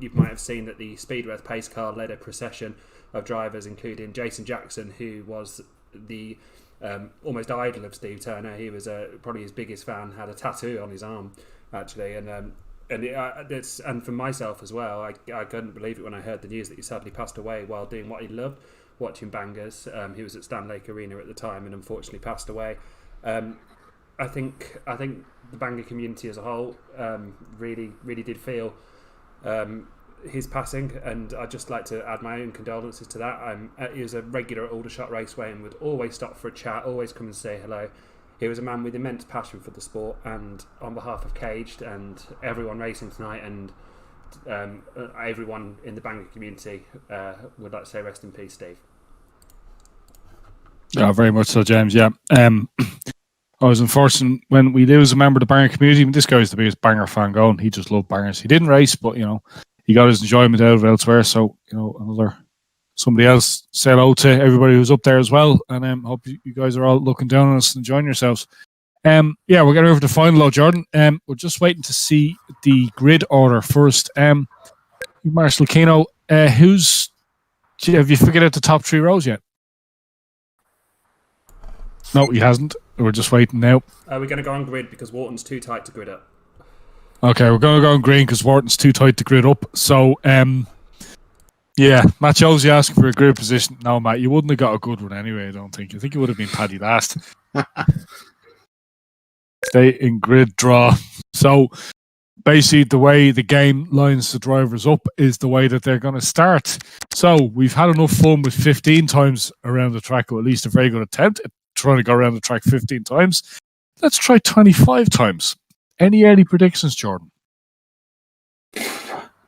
You might have seen that the Speedworth pace car led a procession of drivers, including Jason Jackson, who was the almost idol of Steve Turner. He was probably his biggest fan, had a tattoo on his arm, actually. And for myself as well, I couldn't believe it when I heard the news that he sadly passed away while doing what he loved, watching bangers. He was at Stan Lake Arena at the time and unfortunately passed away. I think the banger community as a whole really did feel his passing, and I'd just like to add my own condolences to that. He was a regular at Aldershot Raceway and would always stop for a chat, always come and say hello. He was a man with immense passion for the sport, and on behalf of Caged and everyone racing tonight and everyone in the banger community, would like to say rest in peace, Steve. Yeah, very much so, James. Yeah. I was unfortunate when we lose a member of the banger community. I mean, this guy is the biggest banger fan going. He just loved bangers. He didn't race, but he got his enjoyment out of it elsewhere. So somebody else say hello to everybody who's up there as well, and hope you guys are all looking down on us and enjoying yourselves. We're getting over to the final, Jordan. We're just waiting to see the grid order first. Marshall Keno, have you figured out the top 3 rows yet? No, he hasn't. We're just waiting now. We're going to go on grid because Warton's too tight to grid up. Okay, we're going to go on green because Warton's too tight to grid up. So, Matt Josie asking for a grid position. No, Matt, you wouldn't have got a good one anyway, I don't think. I think it would have been Paddy last. Stay in grid draw. So, basically, the way the game lines the drivers up is the way that they're going to start. So, we've had enough fun with 15 times around the track, or at least a very good attempt at trying to go around the track 15 times. Let's try 25 times. Any early predictions, Jordan?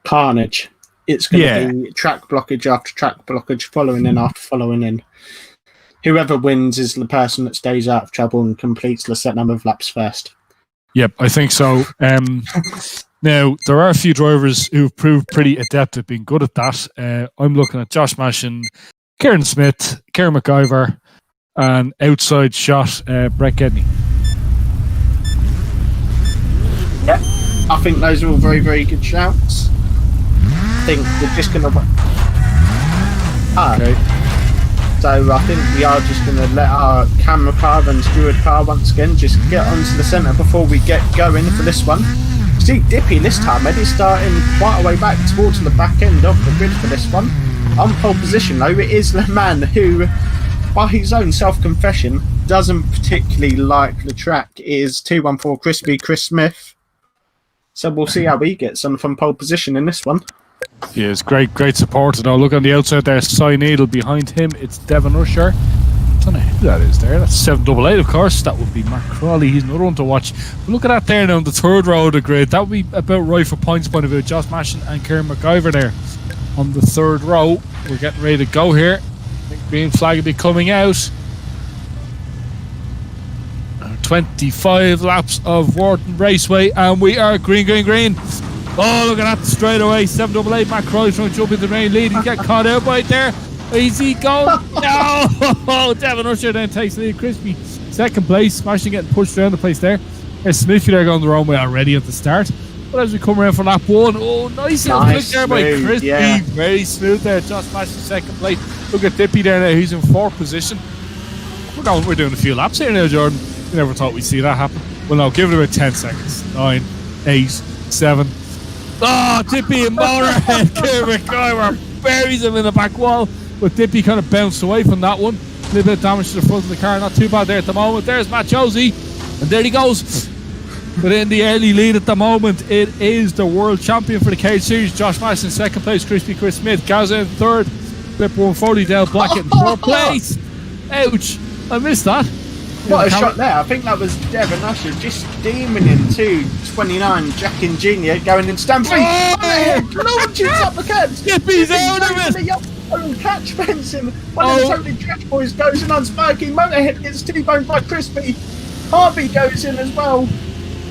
Carnage. It's going to be track blockage after track blockage, following in after following in. Whoever wins is the person that stays out of trouble and completes the set number of laps first. Yep, I think so. Now, there are a few drivers who've proved pretty adept at being good at that. I'm looking at Josh Mashin, Kieran Smith, Kieran McIver, and outside shot Brett Gedney. Yeah, I think those are all very, very good shouts. I think we're just going to... Okay. So I think we are just going to let our camera car and steward car once again just get onto the centre before we get going for this one. See, Dippy this time, Eddie's starting quite a way back towards the back end of the grid for this one. On pole position though, it is the man who, by his own self-confession, doesn't particularly like the track, is 214 Chris Smith. So we'll see how he gets on from pole position in this one. Yeah, it's great support. And I'll look on the outside there, Cy Needle behind him. It's Devon Usher. I don't know who that is there. That's 788, of course. That would be Mark Crawley. He's another one to watch. But look at that there now on the third row of the grid. That would be about right for points point of view. Josh Mashin and Kieran McIver there on the third row. We're getting ready to go here. I think green flag will be coming out. 25 laps of Warton Raceway, and we are green. Oh, look at that straight away. 788, Matt Crowley trying to jump in the main lead. He's getting caught out right there. Easy going. No! Devon Usher then takes the lead. Crispy second place. Smashing getting pushed around the place there. There's Smithy there going the wrong way already at the start. But as we come around for lap one, oh, nice little flick there by Crispy. Yeah. Very smooth there. Just Smashing second place. Look at Dippy there now. He's in fourth position. We're doing a few laps here now, Jordan. We never thought we'd see that happen. Well, no, give it about 10 seconds. 9, 8, 7. Oh, Dippy and Motorhead. Kieran McIver buries him in the back wall. But Dippy kind of bounced away from that one. A little bit of damage to the front of the car. Not too bad there at the moment. There's Matt Josie. And there he goes. But in the early lead at the moment, it is the world champion for the Cage Series. Josh Mashin in second place. Chris Smith. Gaza in third. Flip 140. Dale Blackett in fourth place. Ouch. I missed that. What a shot there. I think that was Devon Usher just steaming into 29 Jack and Junior going in Stanford. Launches up the cabs. Dippy's out of it. Catch fencing. One of the totally trash boys goes in unsparking. Motorhead gets T-boned by Crispy. Harvey goes in as well.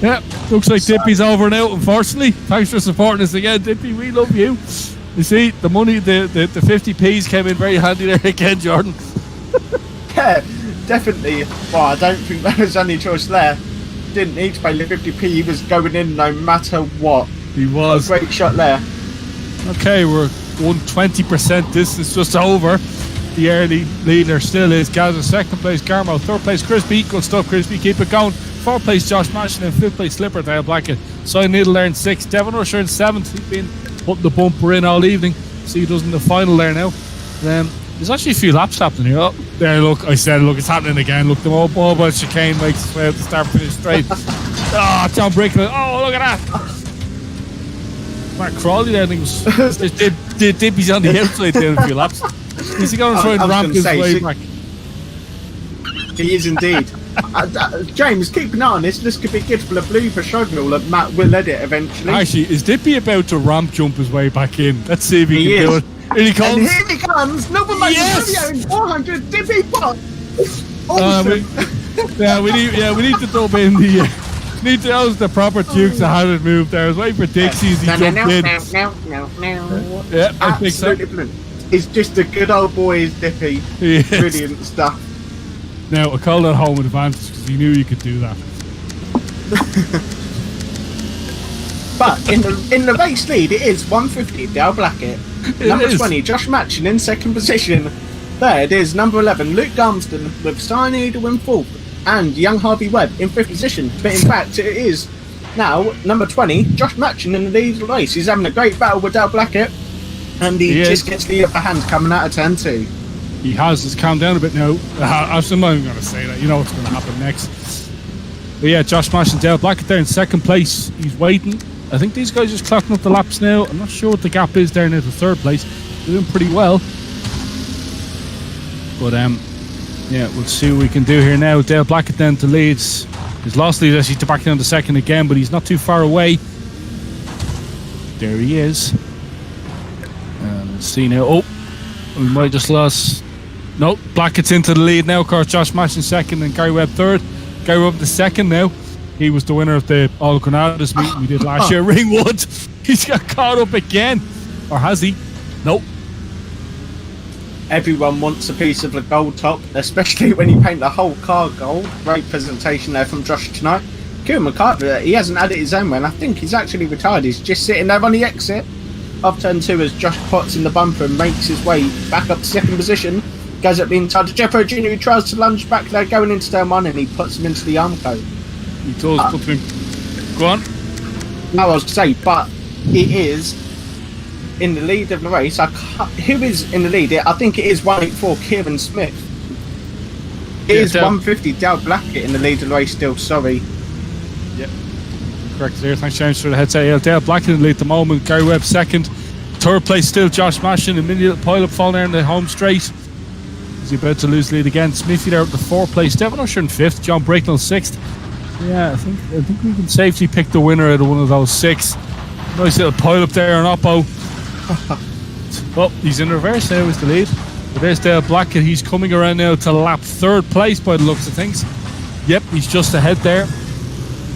Yeah, looks like Dippy's over and out, unfortunately. Thanks for supporting us again, Dippy. We love you. You see, the money, the 50p's came in very handy there again, Jordan. Yeah, definitely. Well, I don't think there was any choice there. Didn't need to pay the 50p. He was going in no matter what. He was. A great shot there. Okay, we're 120% distance just over. The early leader still is Gaza, second place Garmo, third place Crispy. Good stuff, Crispy, keep it going. Fourth place Josh Mashin, and fifth place Slipper Dale Blackett. Cy Needle there in sixth. Devon Usher in seventh. He's been putting the bumper in all evening. See he does in the final there now. There's actually a few laps happening here. Oh, there, look, I said, look, it's happening again. Look, the mobile chicane makes its way out the start finish straight. John Brickman. Oh, look at that. Mark Crawley there, I think was Dippy's on the outside down a few laps. Is he going to try and ramp his way back? He is indeed. James, keep an eye on this. This could be good for the blooper struggle that Matt will edit eventually. Actually, is Dippy about to ramp jump his way back in? Let's see if he can do it. Here he comes. And here he comes. Number yes! in 400. Dippy Pot. Awesome. We need to dub in the. Need to use the proper Dukes of Hazzard move there. I was waiting for Dixie as he jumped in. Yeah, I think so. Brilliant. It's just a good old boy, is Dippy. Yes. Brilliant stuff. Now, I call that home advantage because he knew you could do that. But in the race lead, it is 150, Dale Blackett. Number 20, Josh Matchin in second position. Third is number 11, Luke Garmston with Cy Needle in fourth. And young Harvey Webb in fifth position. But in fact, it is now number 20, Josh Matchin in the lead of the race. He's having a great battle with Dale Blackett. And he just gets the upper hand coming out of turn 2. He has. Just calmed down a bit now. I'm not even going to say that. You know what's going to happen next. But yeah, Josh Mash and Dale Blackett there in second place. He's waiting. I think these guys are just clocking up the laps now. I'm not sure what the gap is there now to third place. They're doing pretty well. But yeah, we'll see what we can do here now. Dale Blackett then to leads. His last lead actually to back down to second again, but he's not too far away. There he is. Let's see now. Oh, we might just lost. No, Blackett's into the lead now. Of course, Josh Mash in second and Gary Webb third. Gary Webb the second now. He was the winner of the All Granadas meeting we did last year. Ringwood. He's got caught up again. Or has he? Nope. Everyone wants a piece of the gold top, especially when you paint the whole car gold. Great presentation there from Josh tonight. Kieran McCartney, he hasn't had it his own way, and I think he's actually retired. He's just sitting there on the exit of turn 2 as Josh pots in the bumper and makes his way back up to second position. Goes up the inside to Jeffro Jr., who tries to lunge back there going into turn 1, and he puts him into the Armco. He does put him. Go on. No, I was to say, but he is in the lead of the race. Who is in the lead? I think it is 184 Kieran Smith. It is 150 Dale Blackett in the lead of the race still, sorry. Yep. Correct there. Thanks, James, for the headset. Dale Blackett in the lead at the moment. Gary Webb second. Third place still Josh Mashin. A mini pile-up fall there in the home straight. Is he about to lose lead again? Smithy there at the 4th place. Devon Usher in 5th. John Bracknell 6th. Yeah, I think we can safely pick the winner out of one of those 6. Nice little pile-up there on Oppo. Well, he's in reverse now with the lead. But there's Dale Blackett. He's coming around now to lap 3rd place by the looks of things. Yep, he's just ahead there.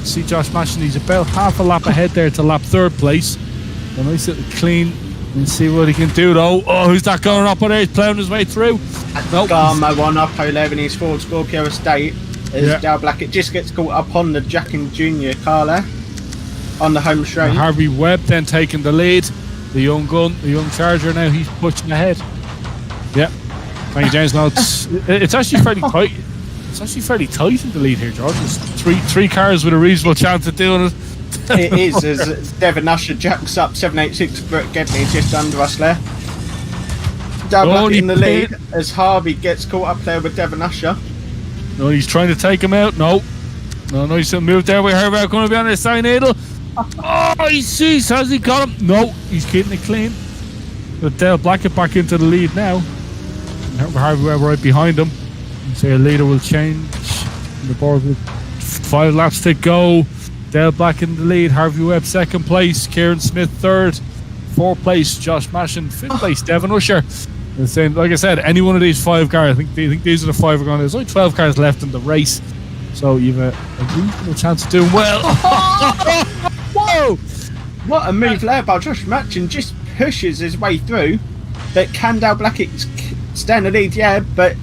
See Josh Mashin, he's about half a lap ahead there to lap 3rd place. A nice little clean. And see what he can do though. Oh, who's that going up on there? He's ploughing his way through. Nope. Garmo one up, 11 his Ford Scorpio Estate. As Dale Blackett just gets caught up on the Jack and Junior car there on the home straight. Harvey Webb then taking the lead. The young gun, the young charger now, he's pushing ahead. Yep. Thank you, James. Now it's actually fairly tight. It's actually fairly tight in the lead here, George. There's three cars with a reasonable chance of doing it. It is, as Devon Usher jacks up 786 Brett Gedney just under us there. Dale Blackett in the lead as Harvey gets caught up there with Devon Usher. No, he's trying to take him out. No, he's still moved there. We heard about going to be on the side needle. Oh, he sees. Has he got him? No, he's keeping it clean. But Dale Blackett back into the lead now. Harvey Webb right behind him. So your leader will change. The board with 5 laps to go. Dale Blackett in the lead. Harvey Webb 2nd place. Kieran Smith 3rd. 4th place Josh Mashin. 5th place Devon Usher. And saying, like I said, any one of these 5 cars, I think these are the 5 are going. There's only 12 cars left in the race, so you've a reasonable chance of doing well. Whoa! What a move there by Josh Mashin, just pushes his way through. But can Dale Blackett stay in the lead? Yeah, but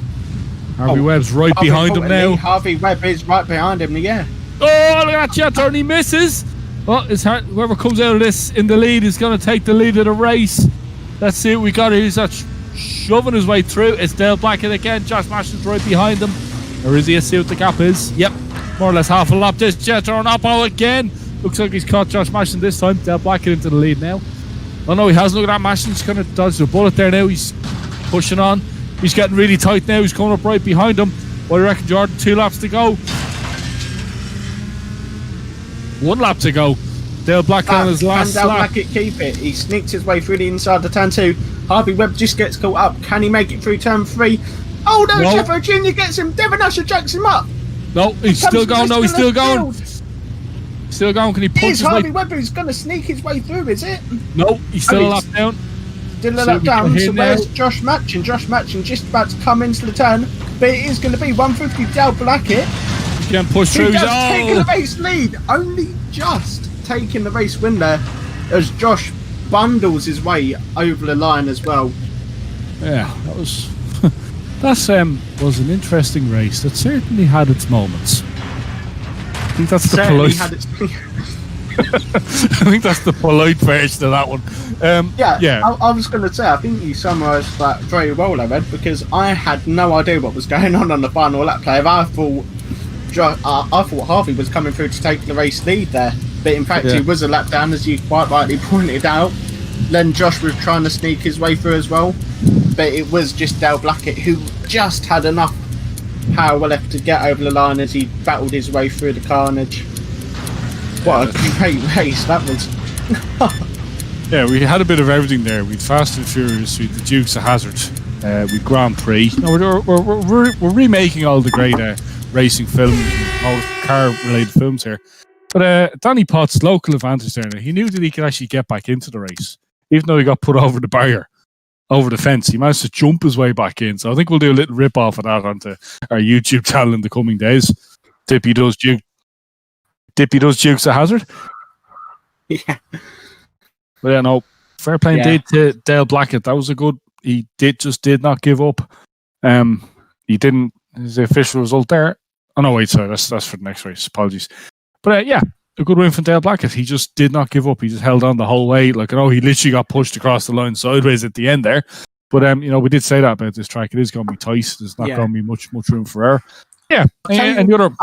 Harvey Webb's right behind him now. Harvey Webb is right behind him. Yeah. Oh, look at that turn! He misses. Well, whoever comes out of this in the lead is going to take the lead of the race. Let's see what we got here. He's shoving his way through. It's Dale Blackett again. Josh Mashin's right behind him. Or is he? Let's see what the gap is. Yep, more or less half a lap. This jet on Oppo again. Looks like he's caught Josh Mashin this time. Dale Blackett into the lead now. Oh no, he hasn't. Look at that. Mashin's kind of dodged a bullet there now. He's pushing on. He's getting really tight now. He's coming up right behind him. What do you reckon, Jordan? 2 laps to go. 1 lap to go. Dale Blackett on his last lap. Can Dale Blackett keep it? He sneaks his way through the inside of turn 2. Harvey Webb just gets caught up. Can he make it through turn 3? Oh no, Jeffro Jr. gets him. Devon Usher jacks him up. No, he's still going. No, he's still going. Still going. Can he punch his way? Harvey Webb who's going to sneak his way through, is it? No, he's still a lap down. Still a lap down. So where's Josh Mashin? Josh Mashin just about to come into the turn. But it is going to be 150 Dale Blackett. He can push through. He's taking the race lead. Only just taking the race win there as Josh bundles his way over the line as well. Yeah, that was was an interesting race. That certainly had its moments. I think that's the polite. I think that's the polite version of that one. I was going to say, I think you summarised that very well, I read, because I had no idea what was going on the final lap play. I thought Harvey was coming through to take the race lead there, but in fact he was a lap down, as you quite rightly pointed out. Then Josh was trying to sneak his way through as well, but it was just Dale Blackett who just had enough power left to get over the line as he battled his way through the carnage. What a great race that was. Yeah, we had a bit of everything there. We had Fast and Furious, we had the Dukes of Hazzard, we Grand Prix. No, we're remaking all the great racing films, all car-related films here. But Danny Potts' local advantage there, he knew that he could actually get back into the race. Even though he got put over the barrier, over the fence, he managed to jump his way back in. So I think we'll do a little rip-off of that onto our YouTube channel in the coming days. Tippy does Duke. Dippy does Dukes of Hazard. Yeah. But yeah, no, fair play indeed to Dale Blackett. That was a good. He did not give up. He didn't. Is the official result there? Oh no, wait, sorry, that's for the next race. Apologies. But yeah, a good win from Dale Blackett. He just did not give up. He just held on the whole way. Like, I know he literally got pushed across the line sideways at the end there. But we did say that about this track. It is going to be tight. There's not going to be much room for error. Yeah, and the other.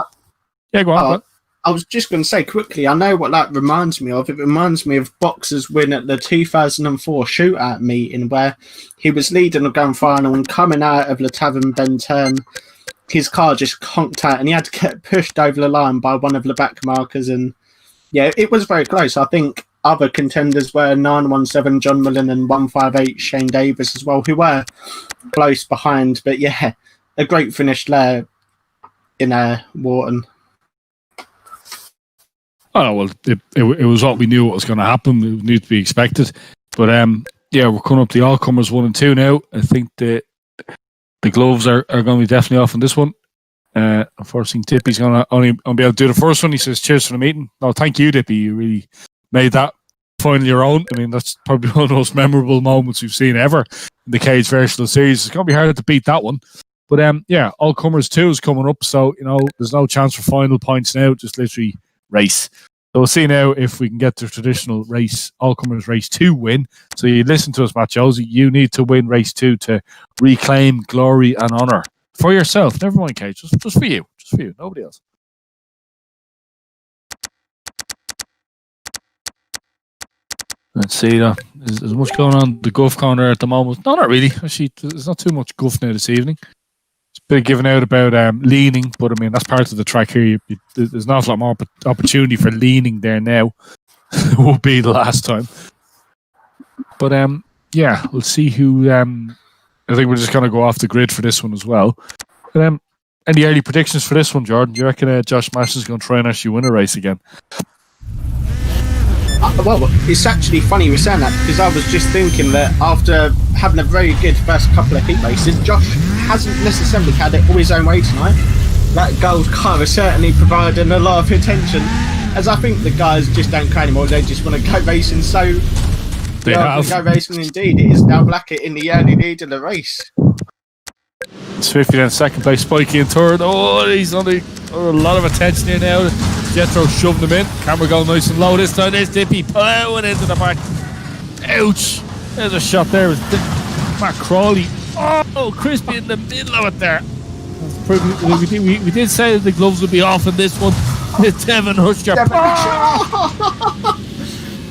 Yeah, go on. I was just going to say quickly, I know what that reminds me of. It reminds me of Boxer's win at the 2004 shootout meeting where he was leading the grand final and coming out of the Tavern Bend turn, his car just conked out and he had to get pushed over the line by one of the back markers. And yeah, it was very close. I think other contenders were 917 John Mullen and 158 Shane Davis as well, who were close behind. But yeah, a great finish there in Warton. Oh well, it was what we knew what was going to happen. It needed to be expected. But yeah, we're coming up to the all comers 1 and 2 now. I think the gloves are going to be definitely off on this one. Unfortunately, Dippy's going to only be able to do the first one. He says, "Cheers for the meeting." No, thank you, Dippy. You really made that finally your own. I mean, that's probably one of the most memorable moments we've seen ever in the Cage Versatile Series. It's going to be hard to beat that one. But yeah, all comers 2 is coming up, so there's no chance for final points now. Just literally race. So we'll see now if we can get the traditional race, all-comers race 2 win. So you listen to us, Matt Josie. You need to win race 2 to reclaim glory and honour for yourself. Never mind, Kate. Just for you. Just for you. Nobody else. Let's see. There's much going on the Guff corner at the moment. No, not really. Actually, there's not too much Guff now this evening. It's been given out about leaning, but I mean, that's part of the track here. There's an awful lot more opportunity for leaning there now. It will be the last time. But yeah, we'll see who. I think we're just going to go off the grid for this one as well. But, any early predictions for this one, Jordan? Do you reckon Josh Mason's going to try and actually win a race again? Well, it's actually funny you were saying that because I was just thinking that after having a very good first couple of heat races, Josh hasn't necessarily had it all his own way tonight. That gold car is certainly providing a lot of attention, as I think the guys just don't care anymore. They just want to go racing. So they have go racing indeed. It is now Blackett in the early lead of the race. Swifty then second place, Spiky in third. Oh, he's under a lot of attention here now. Jethro shoving him in. Camera going nice and low this time. There's Dippy plowing into the back. Ouch! There's a shot there. It was Matt Crawley. Oh, Crispy in the middle of it there. We did say that the gloves would be off in this one. It's Devin Husker.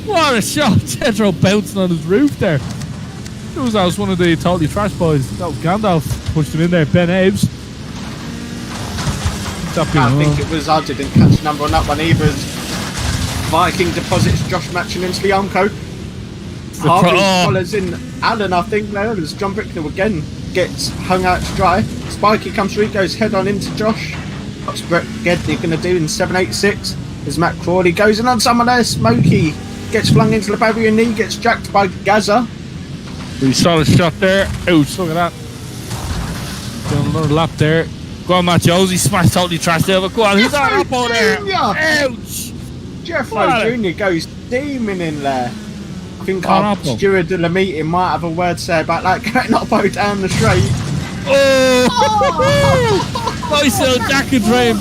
What a shot! Jethro bouncing on his roof there. That was one of the Totally Trash boys. That was Gandalf pushed him in there. Ben Aves. I think it was. I didn't catch the number on that one either. Viking deposits Josh matching into Leonco. Harvey follows in Allen, I think. There as John Bricknell again gets hung out to dry. Spikey comes through, goes head on into Josh. What's Brett Gedney going to do in 786? As Matt Crawley goes in on someone there. Smokey gets flung into the barrier knee, gets jacked by Gaza. We saw the shot there. Ouch, look at that. Doing another lap there. Go on, Matt Josie, smash Totally Trash there, but go on, who's that up on there? Ouch! Jeffro Jr. goes steaming in there. I think our steward of the meeting might have a word to say about that getting Oppo down the straight. Oh! Nice little jacket frame.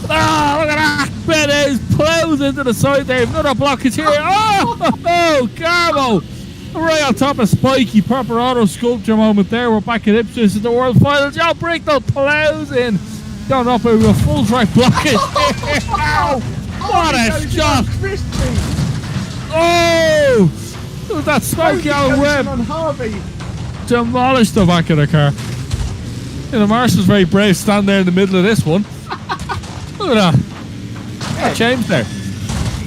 Ah, look at that! Ben Hayes plows into the side there. Another blockage here. Oh, Carbo! Right on top of Spiky, proper auto sculpture moment there. We're back at Ipswich in the World Final. Joe Bricknell plows in. Going up with a full track blockage. What a shot! Oh! Look at that Smokey on Webb. Demolished the back of the car. Marshall's very brave, stand there in the middle of this one. Look at that. What change there?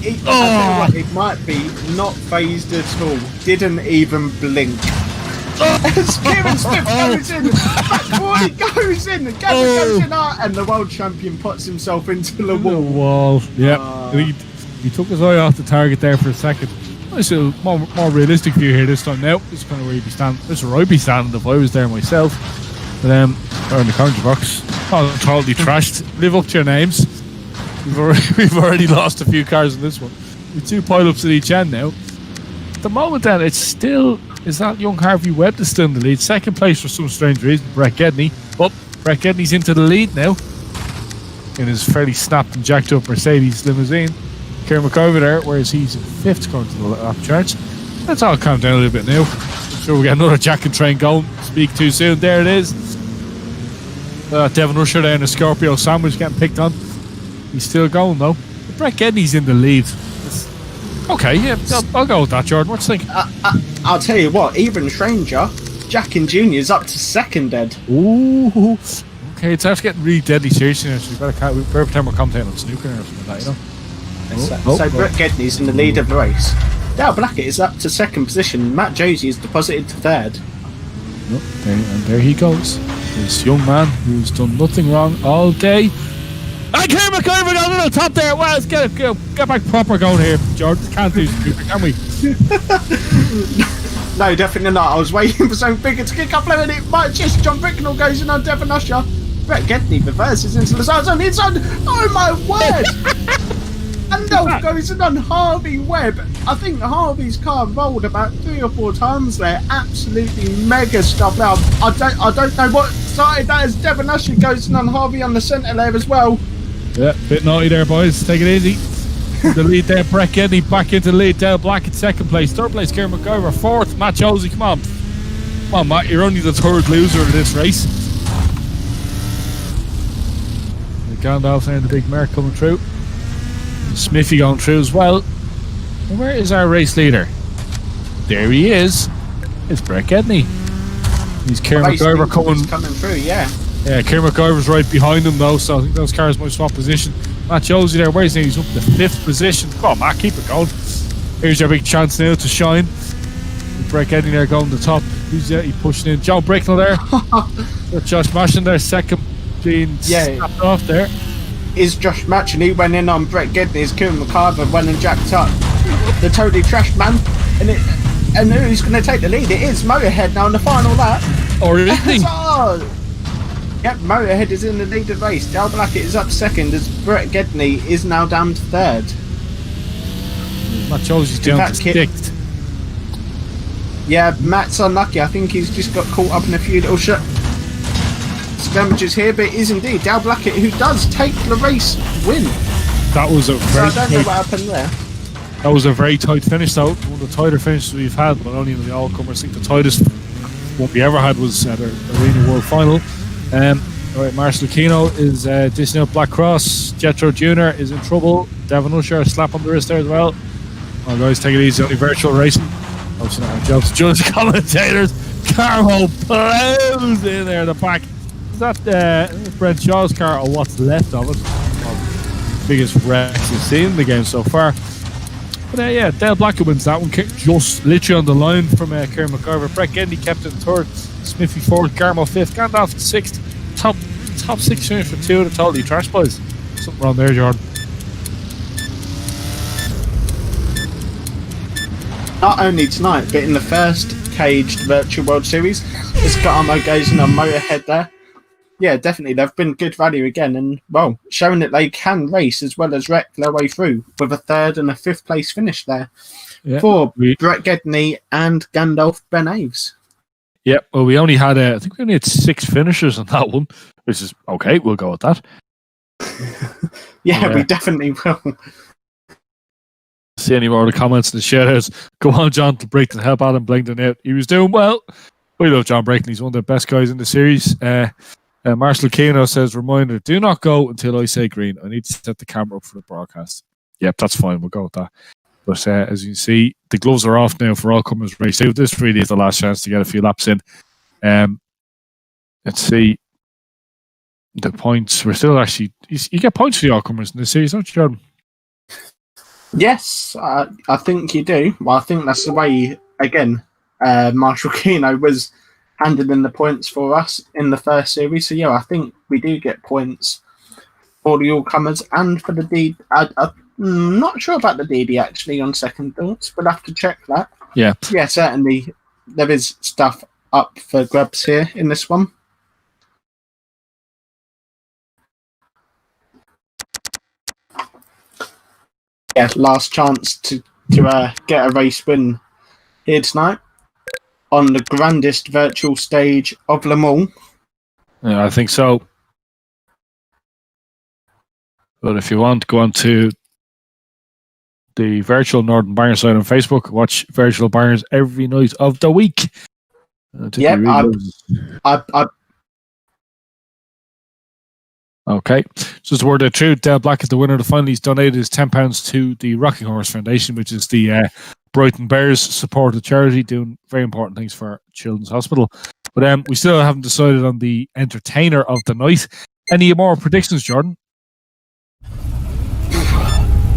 It might be not phased at all. Didn't even blink. As Kieran Smith goes in, Crawley goes in, Gavin goes in, and the world champion puts himself into the wall. Yeah, he took his eye off the target there for a second. It's a more realistic view here this time now. This is kind of where you'd be standing. This is where I'd be standing if I was there myself. But or in the commentary box. Oh, totally trashed. Live up to your names. We've already lost a few cars in this one. With 2 pile-ups at each end now. At the moment then, it's still... Is that young Harvey Webb that's still in the lead? Second place for some strange reason, Brett Gedney. But Brett Gedney's into the lead now. In his fairly snapped and jacked up Mercedes limousine. Kieran McIver there, whereas he's in 5th according to the lap charts. Let's all calm down a little bit now. I'm sure we get another Jack and train going. Speak too soon. There it is. Devon Usher there in a Scorpio sandwich getting picked on. He's still going though. But Brett Gedney's in the lead. Okay, yeah, I'll go with that, Jordan. What do you think? I'll tell you what, even stranger, Jack and Junior's up to 2nd, Ed. Ooh. Okay, it's actually getting really deadly serious here, so we better pretend we're commentating on snooker or something like that, you know? So Brett Gedney's in the lead of the race. Dale Blackett is up to 2nd position. Matt Josie is deposited to 3rd. And there he goes. This young man who's done nothing wrong all day. I can't make over on the top there. Well, let's get back proper going here, Jordan. Can't do stupid, can we? No, definitely not. I was waiting for something bigger to kick up and it might just John Bricknell goes in on Devon Usher. Brett Gedney reverses into the side zone. It's on. Oh my word! And Dolph goes in on Harvey Webb. I think Harvey's car rolled about 3 or 4 times there. Absolutely mega stuff. Now I don't know what started that as Devon Usher goes in on Harvey on the centre there as well. Yeah, bit naughty there, boys. Take it easy. The lead there, Brett Gedney back into the lead. Dale Black in 2nd place. 3rd place, Kieran McIver. 4th, Matt Josie. Come on. Come on, Matt. You're only the 3rd loser of this race. The Gandalf there in the big Merc coming through. Smithy going through as well. And where is our race leader? There he is. It's Brett Gedney. He's Kieran McIver coming through, yeah. Yeah, Kieran McIver's right behind him though, so I think those cars might swap position. Matt Josie there, where's he? He's up to 5th position. Come on, Matt, keep it going. Here's your big chance now to shine. Brett Gedney there going to the top. Who's he pushing in? John Bricknell there. Josh Mashin there, 2nd, being snapped off there. Is Josh Match, and he went in on Brett Gedney's Kieran McIver went and jacked up the totally trashed man, and who's going to take the lead? It is Motorhead now in the final lap. Or is he? Yep, Motorhead is in the lead of the race. Dale Blackett is up 2nd as Brett Gedney is now down to 3rd. Matt Josie's down to 6th. Yeah, Matt's unlucky. I think he's just got caught up in a few little skirmishes here, but it is indeed Dale Blackett who does take the race win. That was a very I don't know what happened there. That was a very tight finish though. One of the tighter finishes we've had, but only in the all-comers. I think the tightest one we ever had was at our Arena World Final. Alright, Marshall Keno is dishing out Black Cross. Jethro Jr. is in trouble. Devon Usher a slap on the wrist there as well. Oh guys, take it easy, only virtual racing. Obviously not our jobs to judge commentators. Carmo plows in there in the back. Is that Brent Shaw's car or what's left of it? Well, biggest wrecks you've seen in the game so far. But yeah, Dale Blackett wins that one. Just literally on the line from Kieran McIver. Brett Gedney kept it in 3rd. Smithy 4th. Garmo 5th. Gandalf 6th. Top 6 finish for 2 of the totally trash boys. Something wrong there, Jordan. Not only tonight, but in the first caged Virtual World Series, this Garmo goes in on Motorhead there. Yeah, definitely. They've been good value again and, well, showing that they can race as well as wreck their way through with a 3rd and a 5th place finish there for Brett Gedney and Gandalf Ben Aves. Yeah, well, we only had, I think we only had 6 finishers on that one, which is okay. We'll go with that. Yeah, we definitely will. See any more of the comments in the shoutouts? Go on, John Brickton, help Adam Blington out. He was doing well. We love John Brickton. He's one of the best guys in the series. Marshall Keno says, reminder, do not go until I say green. I need to set the camera up for the broadcast. Yep, that's fine. We'll go with that. But as you can see, the gloves are off now for all comers race. So this really is the last chance to get a few laps in. Let's see. The points, we're still actually... You get points for the all comers in this series, don't you, Jordan? Yes, I think you do. Well, I think that's the way, again, Marshall Keno was handling the points for us in the first series. So, yeah, I think we do get points for the all-comers and for the D. I'm not sure about the DD, actually, on second thoughts. We'll have to check that. Yeah. Yeah, certainly there is stuff up for grabs here in this one. last chance to get a race win here tonight on the grandest virtual stage of them all. Yeah, I think so. But if you want, go on to the virtual Northern Bangers side on Facebook. Watch virtual bangers every night of the week. Okay. Just a word of truth. Dale Blackett, the winner of the final, he's donated his £10 to the Rocking Horse Foundation, which is the Brighton Bears supported charity, doing very important things for Children's Hospital. But we still haven't decided on the entertainer of the night. Any more predictions, Jordan?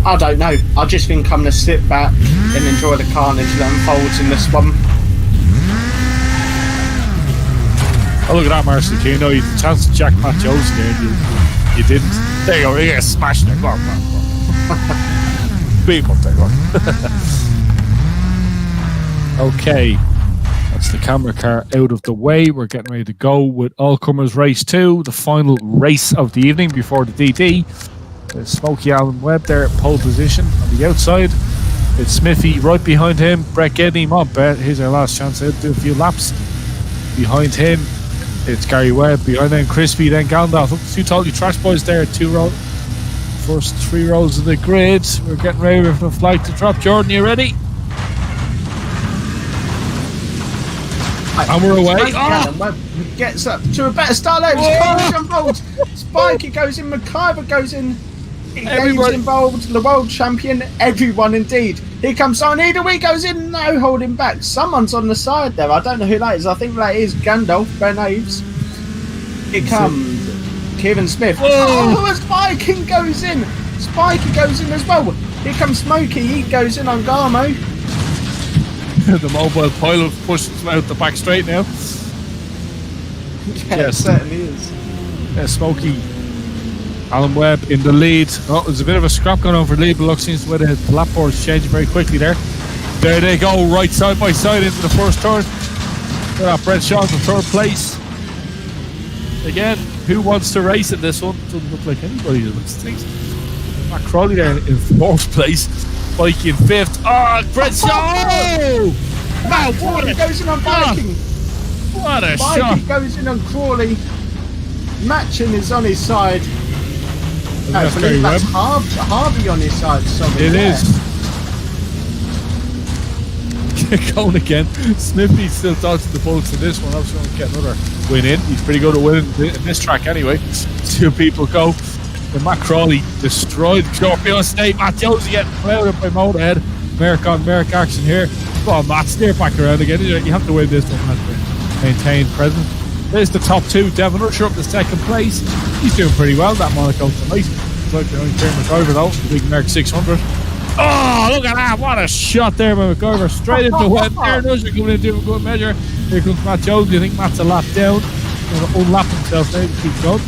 I don't know. I just think I'm going to sit back and enjoy the carnage that unfolds in this one. Oh, look at that, Marcellino. You had the chance to jack Pat Jones there, and you didn't. There you go. You get smashed there. Go on. Beat him up there, go on. Okay. That's the camera car out of the way. We're getting ready to go with All Comers Race 2, the final race of the evening before the DD. There's Smokey Allen Webb there at pole position on the outside. It's Smithy right behind him. Brett getting him up. Here's our last chance to do a few laps. Behind him, it's Gary Webb. Behind them, Crispy, then Gandalf. Look, two totally trash boys there. First 3 rows of the grid. We're getting ready for the flight to drop. Jordan, you ready? And we're away. Gets up to a better start there. It's involved. Spikey goes in. McIver goes in. Everyone's involved. The world champion. Everyone indeed. Here comes Sarnida. He goes in. No holding back. Someone's on the side there. I don't know who that is. I think that is Gandalf. Ben Aves. Here comes Kieran Smith. Spikey goes in. Spikey goes in as well. Here comes Smokey. He goes in on Garmo. The mobile pilot pushes him out the back straight now. Yeah, yes. It certainly is. Yeah, Smokey Alan Webb in the lead. Oh, there's a bit of a scrap going on for the lead, but looks seems the way the lap board's changing very quickly there. There they go, right side by side into the first turn. Brett Shaw's in third place. Again, who wants to race in this one? Doesn't look like anybody that looks things. Matt Crowley there in fourth place. Mike in fifth. Brett Shaw! Wow, Crawley goes in on Viking. What a shot. Viking goes in on Crawley. Matching is on his side. No, I believe that's Harvey on his side. Sorry. It is. Going again. Smithy still dodging the bullets in this one. Obviously going to get another win in. He's pretty good at winning in this track anyway. 2 people go. And Matt Crawley destroyed Scorpio State. Matt Josie getting crowded by Motorhead. Merrick on Merrick action here. Come on, Matt, steer back around again. You have to win this one, have to maintain presence. There's the top 2. Devon Usher up to second place. He's doing pretty well, that Monaco tonight. It's like the only McIver though, the big Merrick 600. Oh, look at that. What a shot there by McIver. Straight into the wet. There Usher coming in doing a good measure. Here comes Matt Josie. I think Matt's a lap down. He's going to unlap himself now to keep going.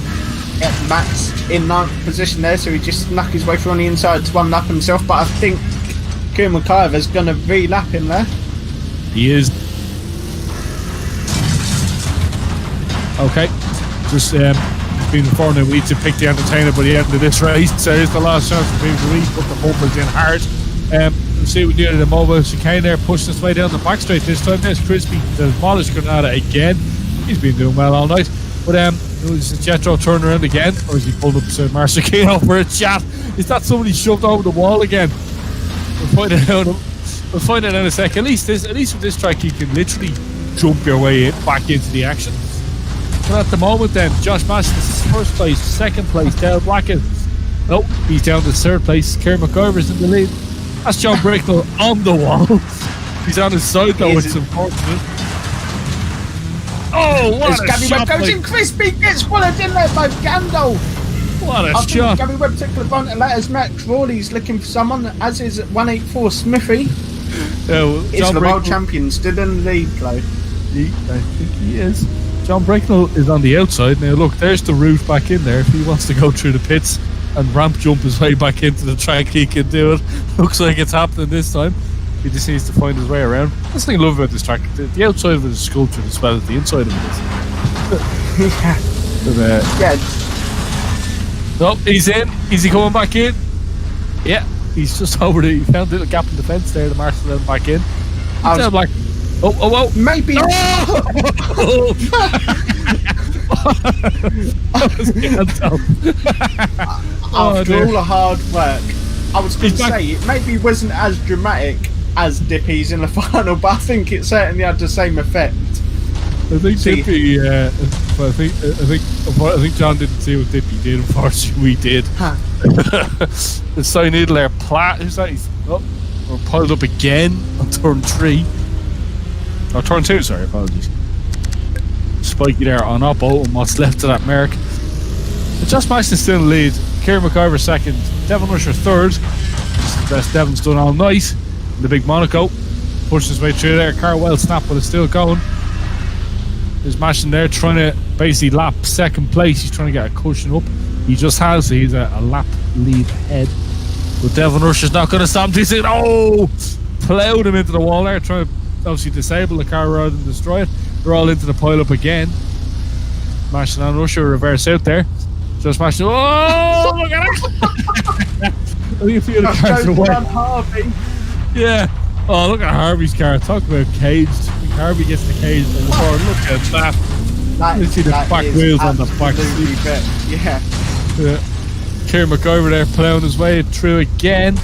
Yeah, Matt's in 9th position there, so he just snuck his way through on the inside to unlap himself, but I think Kieran McIver's going to re-lap him there. He is. Okay. Just been informed that we need to pick the entertainer by the end of this race, so here's the last chance for people to reach, put the bumpers in hard. You see we near the mobile chicane there, pushing his way down the back straight this time. There's Crispy, the demolished Granada again. He's been doing well all night. But is Jetro turning around again, or is he pulled up to Marcellino for a chat? Is that somebody shoved over the wall again? We'll find it out. We'll find it in a sec. At least with this track, you can literally jump your way back into the action. But at the moment, then Josh Massey is first place, second place. Dale Blackett. Oh, he's down to third place. Kieran McIver's in the lead. That's John Bricknell on the wall. He's on his side though. It's unfortunate. Oh, what a shot! Goes in. Crispy gets followed in there by Gandalf. What a shot! Gary Webb took the front and let us Matt Crawley's looking for someone, as is 184 Smithy. It's the world champion still in the lead, Chloe. I think he is. John Bricknell is on the outside. Now look, there's the route back in there. If he wants to go through the pits and ramp jump his way back into the track, he can do it. Looks like it's happening this time. He just needs to find his way around. That's the thing I love about this track. The outside of it is sculptured as well as the inside of it is. Yeah. No, he's in. Is he coming back in? Yeah. He's just over he found a little gap in the fence there. The marshal let him back in. I was, oh. maybe. After all the hard work, I was going to say it maybe wasn't as dramatic as Dippy's in the final, but I think it certainly had the same effect. I think Dippy. But I think John didn't see what Dippy did. Unfortunately, we did. The side needle there, who's that? We're piled up again on turn 3. Oh, turn 2. Sorry, apologies. Spiky there on up. And what's left of that mark. But Josh Maston's still in the lead. Kieran McIver second. Devon Rusher third. This is the best Devon's done all night. The big Monaco pushes his way through there. Car well snapped, but it's still going. There's Maston there trying to basically lap second place. He's trying to get a cushion up. He just has. So he's a lap lead ahead. But Devon Rusher's not going to stop. He's saying, plowed him into the wall there, trying to obviously disable the car rather than destroy it. They're all into the pile up again. Maston and Rusher reverse out there. Just Maston. Oh, look at it! I think a few of the cars are away. Yeah. Oh, look at Harvey's car. Talk about caged. Harvey gets the cage on the floor. Look at that. You see the back wheels on the back seat. Yeah. Kieran McIver there ploughing his way through again.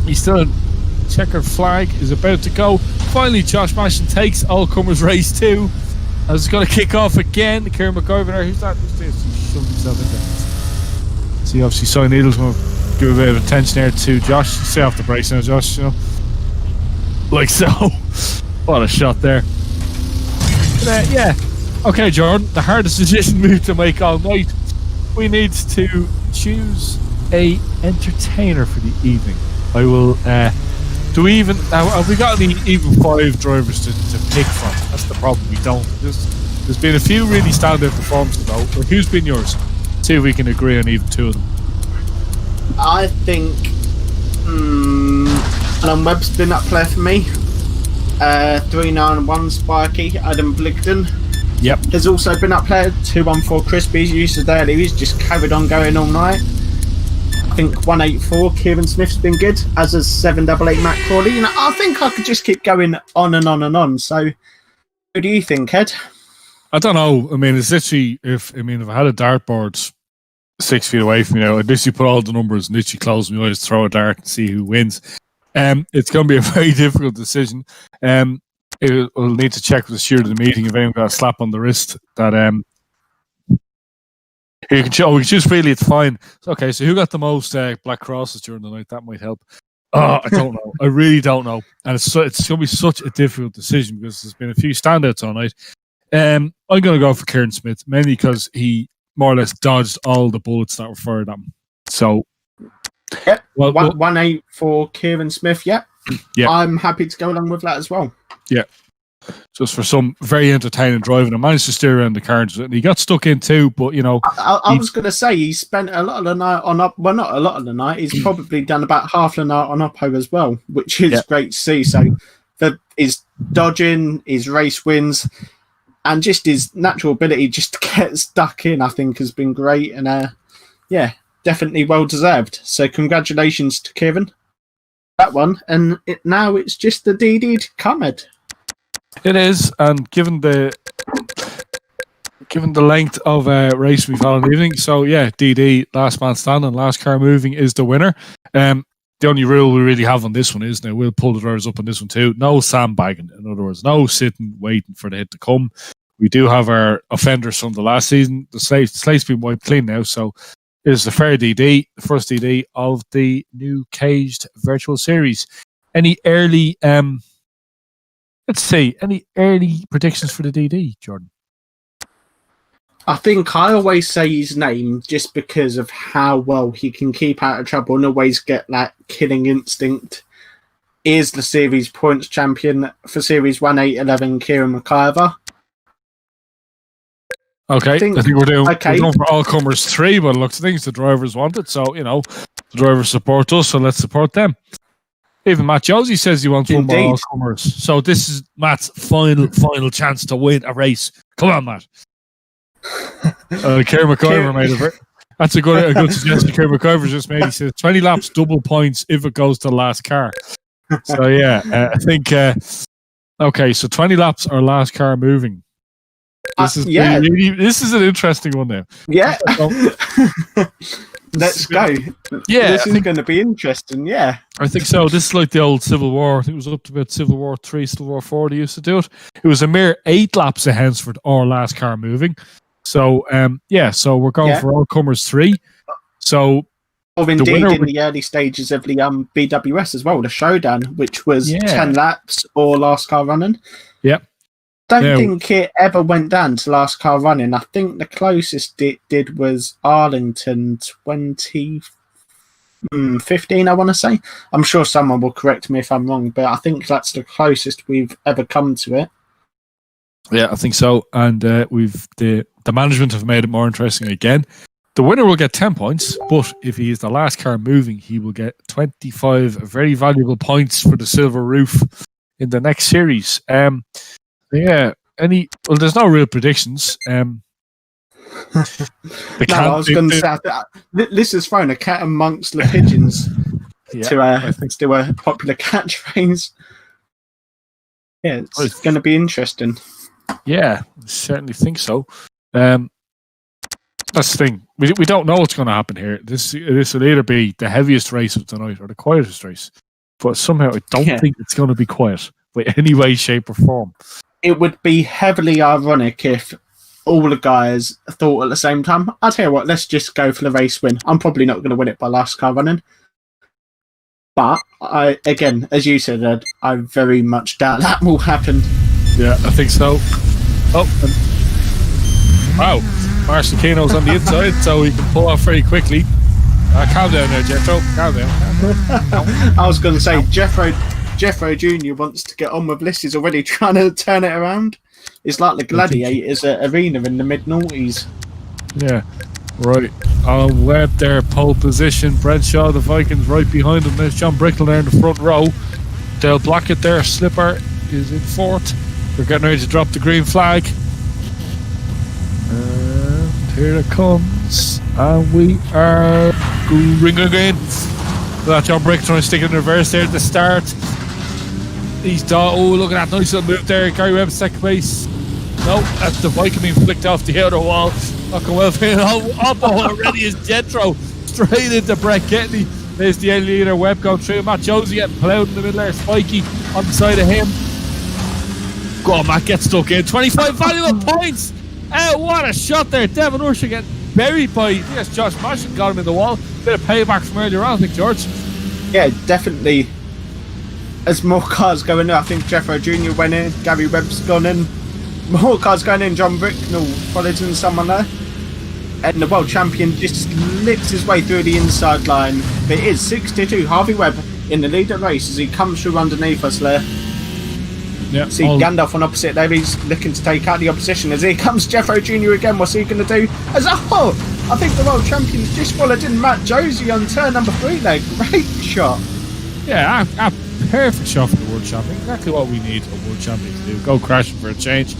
He's still in checkered flag. Is about to go. Finally, Josh Maston takes all comers race 2. As it's going to kick off again. Kieran McIver there. Who's that? He shoved himself in there. See, obviously, Cy Needles will give a bit of attention there to Josh. Stay off the brakes now, Josh. You know, like so. What a shot there. But, yeah. Okay, Jordan. The hardest decision we have to make all night. We need to choose a entertainer for the evening. I will. Do we even have we got any even 5 drivers to pick from? That's the problem. We don't. There's been a few really standout performances though. Like, who's been yours? See if we can agree on even 2 of them. I think Alan Webb's been up there for me. 391 Sparky, Adam Bligden. Yep. Has also been up there. 214 Crispy, used to there. He's just carried on going all night. I think 184 Kieran Smith's been good, as has 788 Matt Crawley. You know, I think I could just keep going on and on and on. So, who do you think, Ed? I don't know. I mean, it's literally if I had a dartboard 6 feet away from me now, I'd literally put all the numbers and literally close my eyes, throw a dart, and see who wins. It's going to be a very difficult decision. We'll need to check with the steward of the meeting if anyone got a slap on the wrist that you can choose freely. It's fine. Okay, so who got the most black crosses during the night? That might help. I don't know. I really don't know, and it's going to be such a difficult decision because there's been a few standouts all night. I'm going to go for Kieran Smith mainly because he more or less dodged all the bullets that were fired at him. So, yep. 184 Kieran Smith. Yep. Yeah, I'm happy to go along with that as well. Yeah, just for some very entertaining driving. I managed to steer around the car, and he got stuck in too. But you know, I was going to say he spent a lot of the night on up. Well, not a lot of the night. He's probably done about half the night on Oppo as well, which is great to see. So, his dodging, his race wins, and just his natural ability just to get stuck in, I think, has been great. And definitely well deserved. So, congratulations to Kieran. That one, and now it's just the DD to come, Ed. It is, and given the length of race we've had on the evening, so yeah, DD, last man standing, last car moving is the winner. The only rule we really have on this one is now we'll pull the drivers up on this one too. No sandbagging, in other words, no sitting waiting for the hit to come. We do have our offenders from the last season. The slate's been wiped clean now, so it is the fair DD, the first DD of the new caged virtual series. Any early any early predictions for the DD, Jordan? I think I always say his name just because of how well he can keep out of trouble and always get that killing instinct. Is the series points champion for series 1811, Kieran McIver. Okay, I think we're doing for all comers 3, but look, things the drivers wanted, so you know the drivers support us, so let's support them. Even Matt Josie says he wants one more all comers, so this is Matt's final chance to win a race. Come on, Matt. Kieran McIver made it. That's a good suggestion. Kermit Carver just made. He says 20 laps, double points if it goes to the last car. So yeah, I think okay. So 20 laps or last car moving. This is this is an interesting one now. Yeah. Let's go. Yeah, this is going to be interesting. Yeah, I think so. This is like the old Civil War. I think it was up to about Civil War 3, Civil War 4. They used to do it. It was a mere 8 laps of Hensford or last car moving. So so we're going for all comers 3. So, or indeed in the early stages of the BWS as well, the showdown, which was 10 laps or last car running. Yep. Don't think it ever went down to last car running. I think the closest it did was Arlington 2015, I want to say. I'm sure someone will correct me if I'm wrong, but I think that's the closest we've ever come to it. Yeah, I think so. And we've the management have made it more interesting again. The winner will get 10 points, but if he is the last car moving, he will get 25 very valuable points for the silver roof in the next series. Yeah. There's no real predictions. I was going to say this has thrown a cat amongst the pigeons to a popular catchphrase. Yeah, it's going to be interesting. Yeah, I certainly think so. That's the thing. We don't know what's going to happen here. This will either be the heaviest race of the night or the quietest race. But somehow I don't think it's going to be quiet by any way, shape, or form. It would be heavily ironic if all the guys thought at the same time, I'll tell you what, let's just go for the race win. I'm probably not going to win it by last car running. But, again, as you said, Ed, I very much doubt that will happen. Yeah, I think so. Oh, wow. Marshall Keno's on the inside, so he can pull off very quickly. Calm down there, Jethro. Calm down. I was going to say, Jethro Jr. wants to get on with this. He's already trying to turn it around. It's like the Gladiators arena in the mid-noughties. Yeah, right. Webb there, pole position. Bradshaw, the Vikings, right behind him. There's John Brickle there in the front row. Dale Blackett there. Slipper is in fourth. They're getting ready to drop the green flag. And here it comes. And we are ring again. That John Brickle trying to stick it in reverse there at the start. Look at that nice little move there. Gary Webb second place. No, that's the Viking being flicked off the outer wall. Not going well for him. Up already is Jethro. Straight into Brett Ketney. There's the early leader. Webb going through. Matt Josie getting plowed in the middle there. Spikey on the side of him. Go on, Matt, get stuck in. 25 valuable points. What a shot there. Devin Usher getting buried by, I think that's Josh Mashin, got him in the wall. Bit of payback from earlier on, I think, George. Yeah, definitely. As more cars going in, I think Jethro Jr. went in, Gary Webb's gone in. More cars going in, John Bricknell followed in someone there. And the world champion just slips his way through the inside line. But it is 62. Harvey Webb in the lead of the race as he comes through underneath us there. Yeah, see Gandalf on opposite there, he's looking to take out the opposition. As here comes Jethro Jr. again, what's he going to do? I think the world champion's just followed in Matt Josie on turn number 3 there. Great shot. Yeah, a perfect shot for the world champion. Exactly what we need a world champion to do. Go crashing for a change.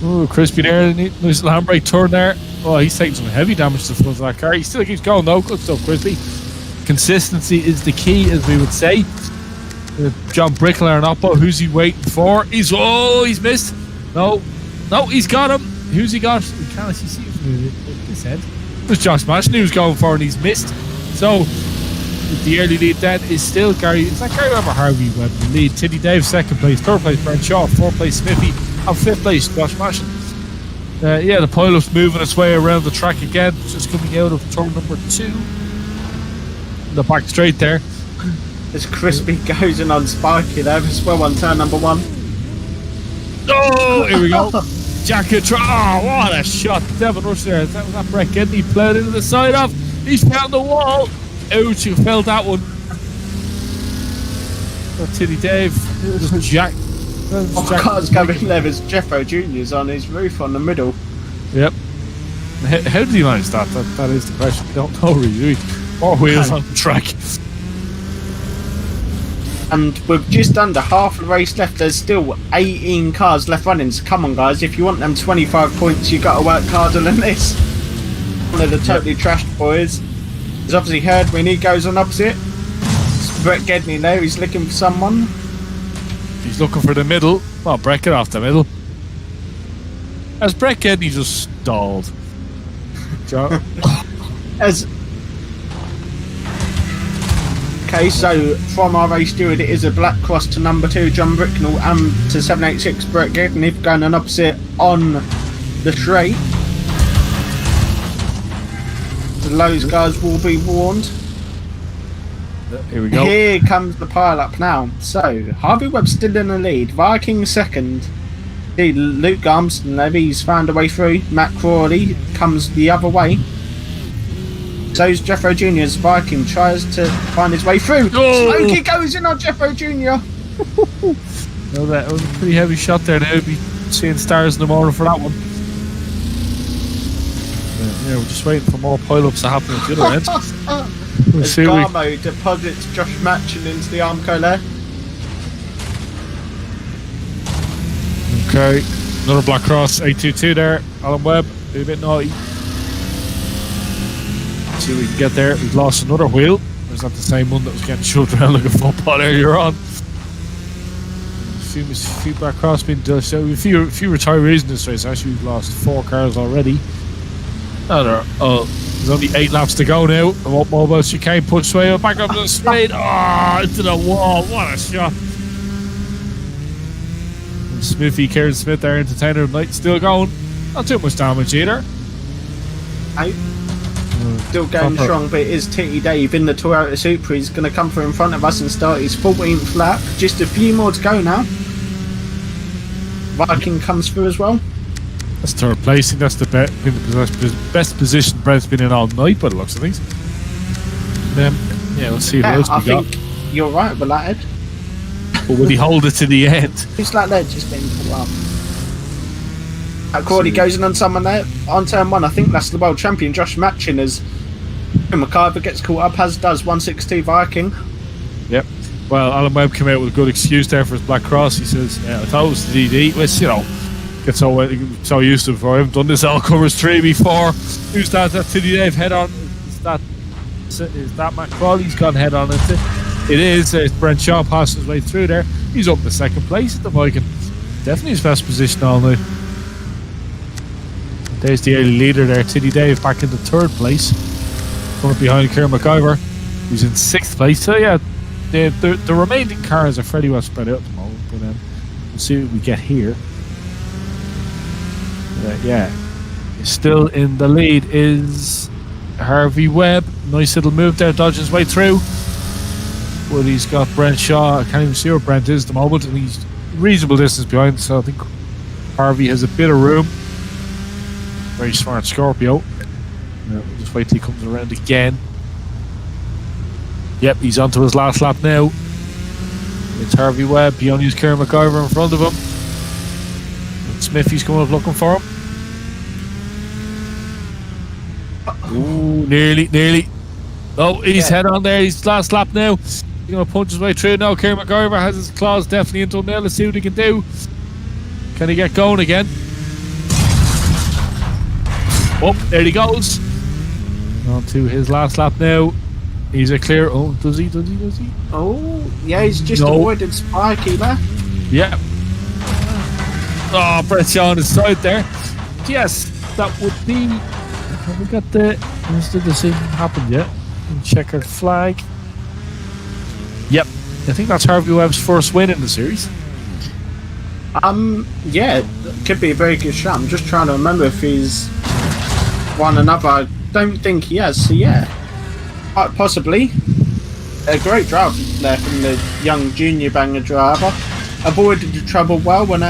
Ooh, Crispy there, nice little handbrake turn there. Oh, he's taking some heavy damage to the front of that car. He still keeps going though. Good stuff, Crispy. Consistency is the key, as we would say. John Brickler and Oppo, who's he waiting for? He's missed. No, he's got him. Who's he got? We can't actually see his head. It was Josh Mashin who's going for, and he's missed. So the early lead then is still Gary. Is that Gary Webb or Harvey Webb? The lead. Tiddy Dave second place, third place Brent Shaw, fourth place Smithy, and fifth place Josh Mashin. The pilot's moving its way around the track again, just coming out of turn number 2. The back straight there. As Crispy goes in on Sparky there as well on turn number 1. Oh, here we go. Jacket. What a shot. Devin Rush there. That was that Brett Gedney played into the side of. He's found the wall. Ouch, you felt that one. Tiddy Dave. Jack. Car's going there as Jeffro Jr.'s on his roof on the middle. Yep. How did he manage that? That is the question. We don't know really. More wheels on the track. And with just under half the race left, there's still 18 cars left running. So come on, guys, if you want them 25 points, you've got to work harder than this. one of the totally trashed boys, has obviously heard when he goes on opposite. It's Brett Gedney there, he's looking for someone. He's looking for the middle. Well, Brett, get off the middle. As Brett Gedney just stalled. Okay, so from our race steward, it is a black cross to number 2, John Bricknell, and to 786, Brett Gedney, going on opposite on the straight. Those guys will be warned. Here we go. Here comes the pile up now. So Harvey Webb's still in the lead. Viking second. See, Luke Armstrong, he's found a way through. Matt Crawley comes the other way. So's Jeffro Jr. as Viking tries to find his way through. Oh! Smokey goes in on Jeffro Jr. Well, that was a pretty heavy shot there. They'll be seeing stars in the morning for that one. Yeah, we're just waiting for more pile-ups to happen at the other end. We'll As see Garmo deposits Josh Matchin into the Armco there. Okay, another black cross, 822 there. Alan Webb, a bit naughty. See if we can get there. We've lost another wheel. Or is that the same one that was getting shoved around like a football earlier on? A few black cross being done. So a few retirees in this race. Actually, we've lost 4 cars already. There's only 8 laps to go now. And what mobile chicane push way up back up to the straight. Into the wall. What a shot. And Smithy, Kieran Smith, our entertainer of the night, still going. Not too much damage either. Still going strong, but it is Titty Dave in the Toyota Supra. He's going to come through in front of us and start his 14th lap. Just a few more to go now. Viking comes through as well. That's third place. I think that's the best position Brent's been in all night by the looks of things. Yeah, we'll see what else we got. I think you're right with that, Ed. But will he hold it to the end? Who's that there just being pulled up? Crawley goes in on someone there on turn 1. I think that's the world champion Josh Matchin as McIver gets caught up, as does 162 Viking. Yep. Well, Alan Webb came out with a good excuse there for his black cross. He says, I thought it was the DD, which, get so used to it before. I haven't done this all covers 3 before. Who's that? That's Tiddy Dave head on. Is that Matt Crawley's gone head on into? It is. It's Brent Shaw passing his way through there. He's up in second place at the Viking. Definitely his best position all night. There's the early leader there, Tiddy Dave, back into 3rd place. Coming behind Kieran McIver, who's in 6th place. So yeah, the remaining cars are fairly well spread out at the moment. But we'll see what we get here. Yeah, still in the lead is Harvey Webb. Nice little move there, dodging his way through. But he's got Brent Shaw. I can't even see where Brent is at the moment, and he's reasonable distance behind. So I think Harvey has a bit of room. Very smart Scorpio. We'll just wait till he comes around again. Yep, he's onto his last lap now. It's Harvey Webb. He only has Kieran McIver in front of him. And Smithy's coming up looking for him. Ooh, nearly. Oh, he's head on there. He's last lap now. He's going to punch his way through now. Kieran McIver has his claws definitely into him now. Let's see what he can do. Can he get going again? Oh, there he goes. On to his last lap now. He's a clear. Oh, does he? Oh, yeah, he's just avoided Sparky there. Yeah. Oh, Brett Shaw on his side there. Yes, that would be. Have we got has the decision happened yet? Checkered flag. Yep. I think that's Harvey Webb's first win in the series. Yeah, could be a very good shot. I'm just trying to remember if he's won another. I don't think he has, so yeah. Possibly. A great drive there from the young junior banger driver. Avoided the trouble well when,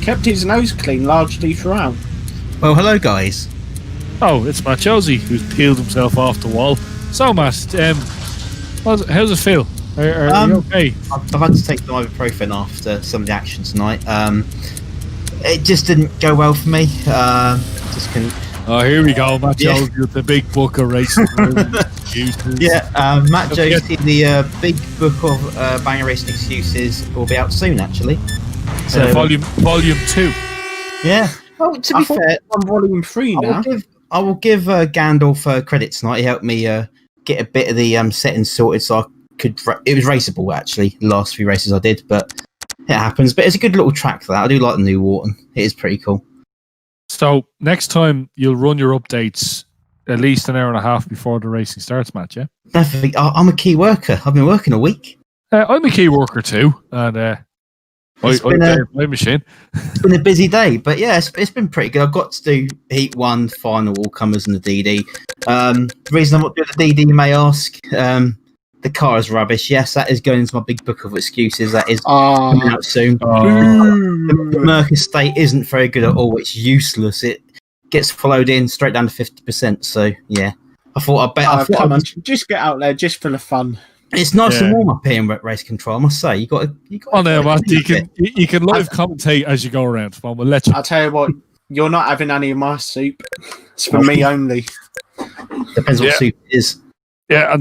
kept his nose clean largely throughout. Well, hello guys. Oh, it's Matt Josie who's peeled himself off the wall. So, Matt, how's it feel? Are you okay? I've had to take the ibuprofen after some of the action tonight. It just didn't go well for me. Just couldn't. Oh, here we go, Matt Josie with the big book of racing. Matt Josie, the big book of banger racing excuses will be out soon, actually. So volume 2. Yeah. Well, to be fair, I'm volume 3 now. I will give Gandalf credit tonight. He helped me get a bit of the settings sorted, so I could. It was raceable actually. The last few races I did, but it happens. But it's a good little track for that. I do like the new Warton. It is pretty cool. So next time you'll run your updates at least an hour and a half before the racing starts, Matt. Yeah. Definitely. I'm a key worker. I've been working a week. I'm a key worker too, and my machine. It's been a busy day, but yeah, it's been pretty good. I've got to do Heat 1, final, all comers, and the DD. The reason I'm not doing the DD, you may ask, the car is rubbish. Yes, that is going into my big book of excuses. That is coming out soon. The Merc estate isn't very good at all. It's useless. It gets followed in straight down to 50%. So yeah, I thought just get out there just for the fun. It's nice and warm up here in race control. I must say, you got. Oh no, Matt, you can live commentate as you go around. Well, we'll let you. I'll tell you what, you're not having any of my soup. It's for me only. Depends what soup it is. Yeah,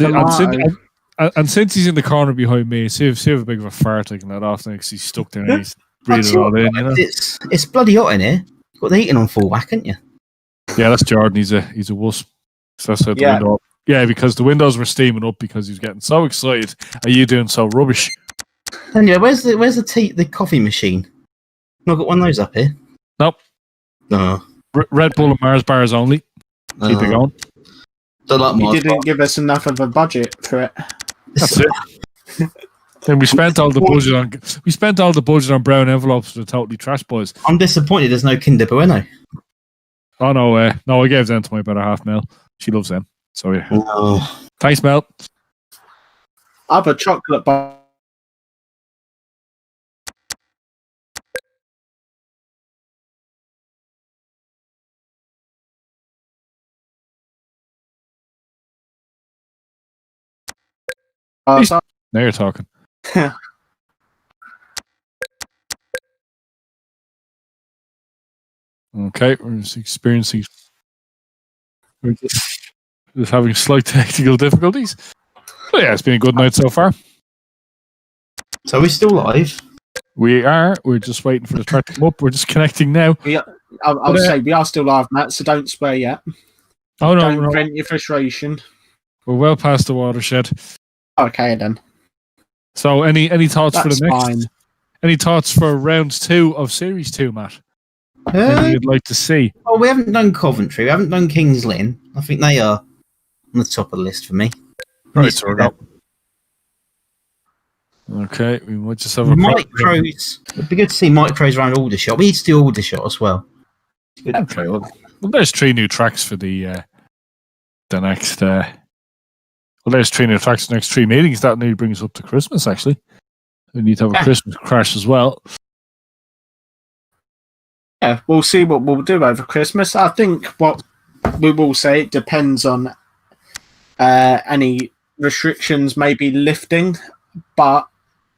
and since he's in the corner behind me, see if a big of a fart I can let off because he's stuck there and he's breathing all in. You know? It's bloody hot in here. You've got the heating on full whack, haven't you? Yeah, that's Jordan. He's a wuss. So that's how the window. Yeah, because the windows were steaming up because he was getting so excited. Are you doing so rubbish? Anyway, where's the coffee machine? Not got one of those up here. Nope. No. Red Bull and Mars bars only. Keep it going. Don't like you didn't give us enough of a budget for it. That's it. Then we spent all the budget on brown envelopes for the totally trash boys. I'm disappointed. There's no Kinder Bueno. Oh no, no, I gave them to my better half, Mel. She loves them. So yeah. Oh. Thanks, Mel. I have a chocolate bar. Now you're talking. Okay, we're just experiencing. We're just having slight technical difficulties. But yeah, it's been a good night so far. So we're still live? We are. We're just waiting for the track to come up. We're just connecting now. I'll say we are still live, Matt, so don't swear yet. Oh, no. Don't vent your frustration. We're well past the watershed. Okay, then. So any thoughts for the next? Fine. Any thoughts for round 2 of Series 2, Matt? Anything you'd like to see? Well, we haven't done Coventry. We haven't done Kings Lynn. I think they are on the top of the list for me. Right, so we're up. Okay, we might just have a micros. It'd be good to see micros around Aldershot. We need to do Aldershot as well. Okay, well, there's 3 new tracks for the next. There's 3 new tracks for the next 3 meetings. That nearly brings us up to Christmas. Actually, we need to have a Christmas crash as well. Yeah, we'll see what we'll do over Christmas. I think what we will say, it depends on any restrictions maybe lifting, but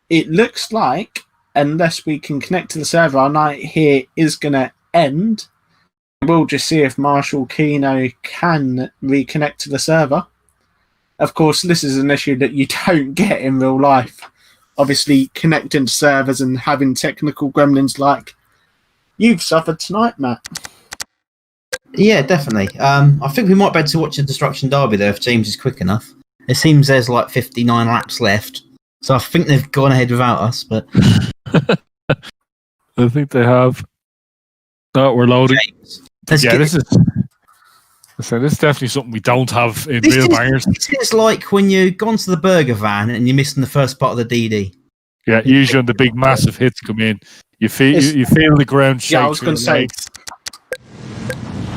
it looks like unless we can connect to the server, our night here is going to end. We'll just see if Marshall Keno can reconnect to the server. Of course, this is an issue that you don't get in real life. Obviously, connecting to servers and having technical gremlins like you've suffered tonight, Matt. Yeah, definitely. I think we might be able to watch a Destruction Derby there if James is quick enough. It seems there's like 59 laps left, so I think they've gone ahead without us. But I think they have. No, we're loading. This is definitely something we don't have in real bangers. This is like when you've gone to the burger van and you're missing the first part of the DD. Yeah, usually when the big massive hits come in, you feel the ground shake. Yeah, I was going to say.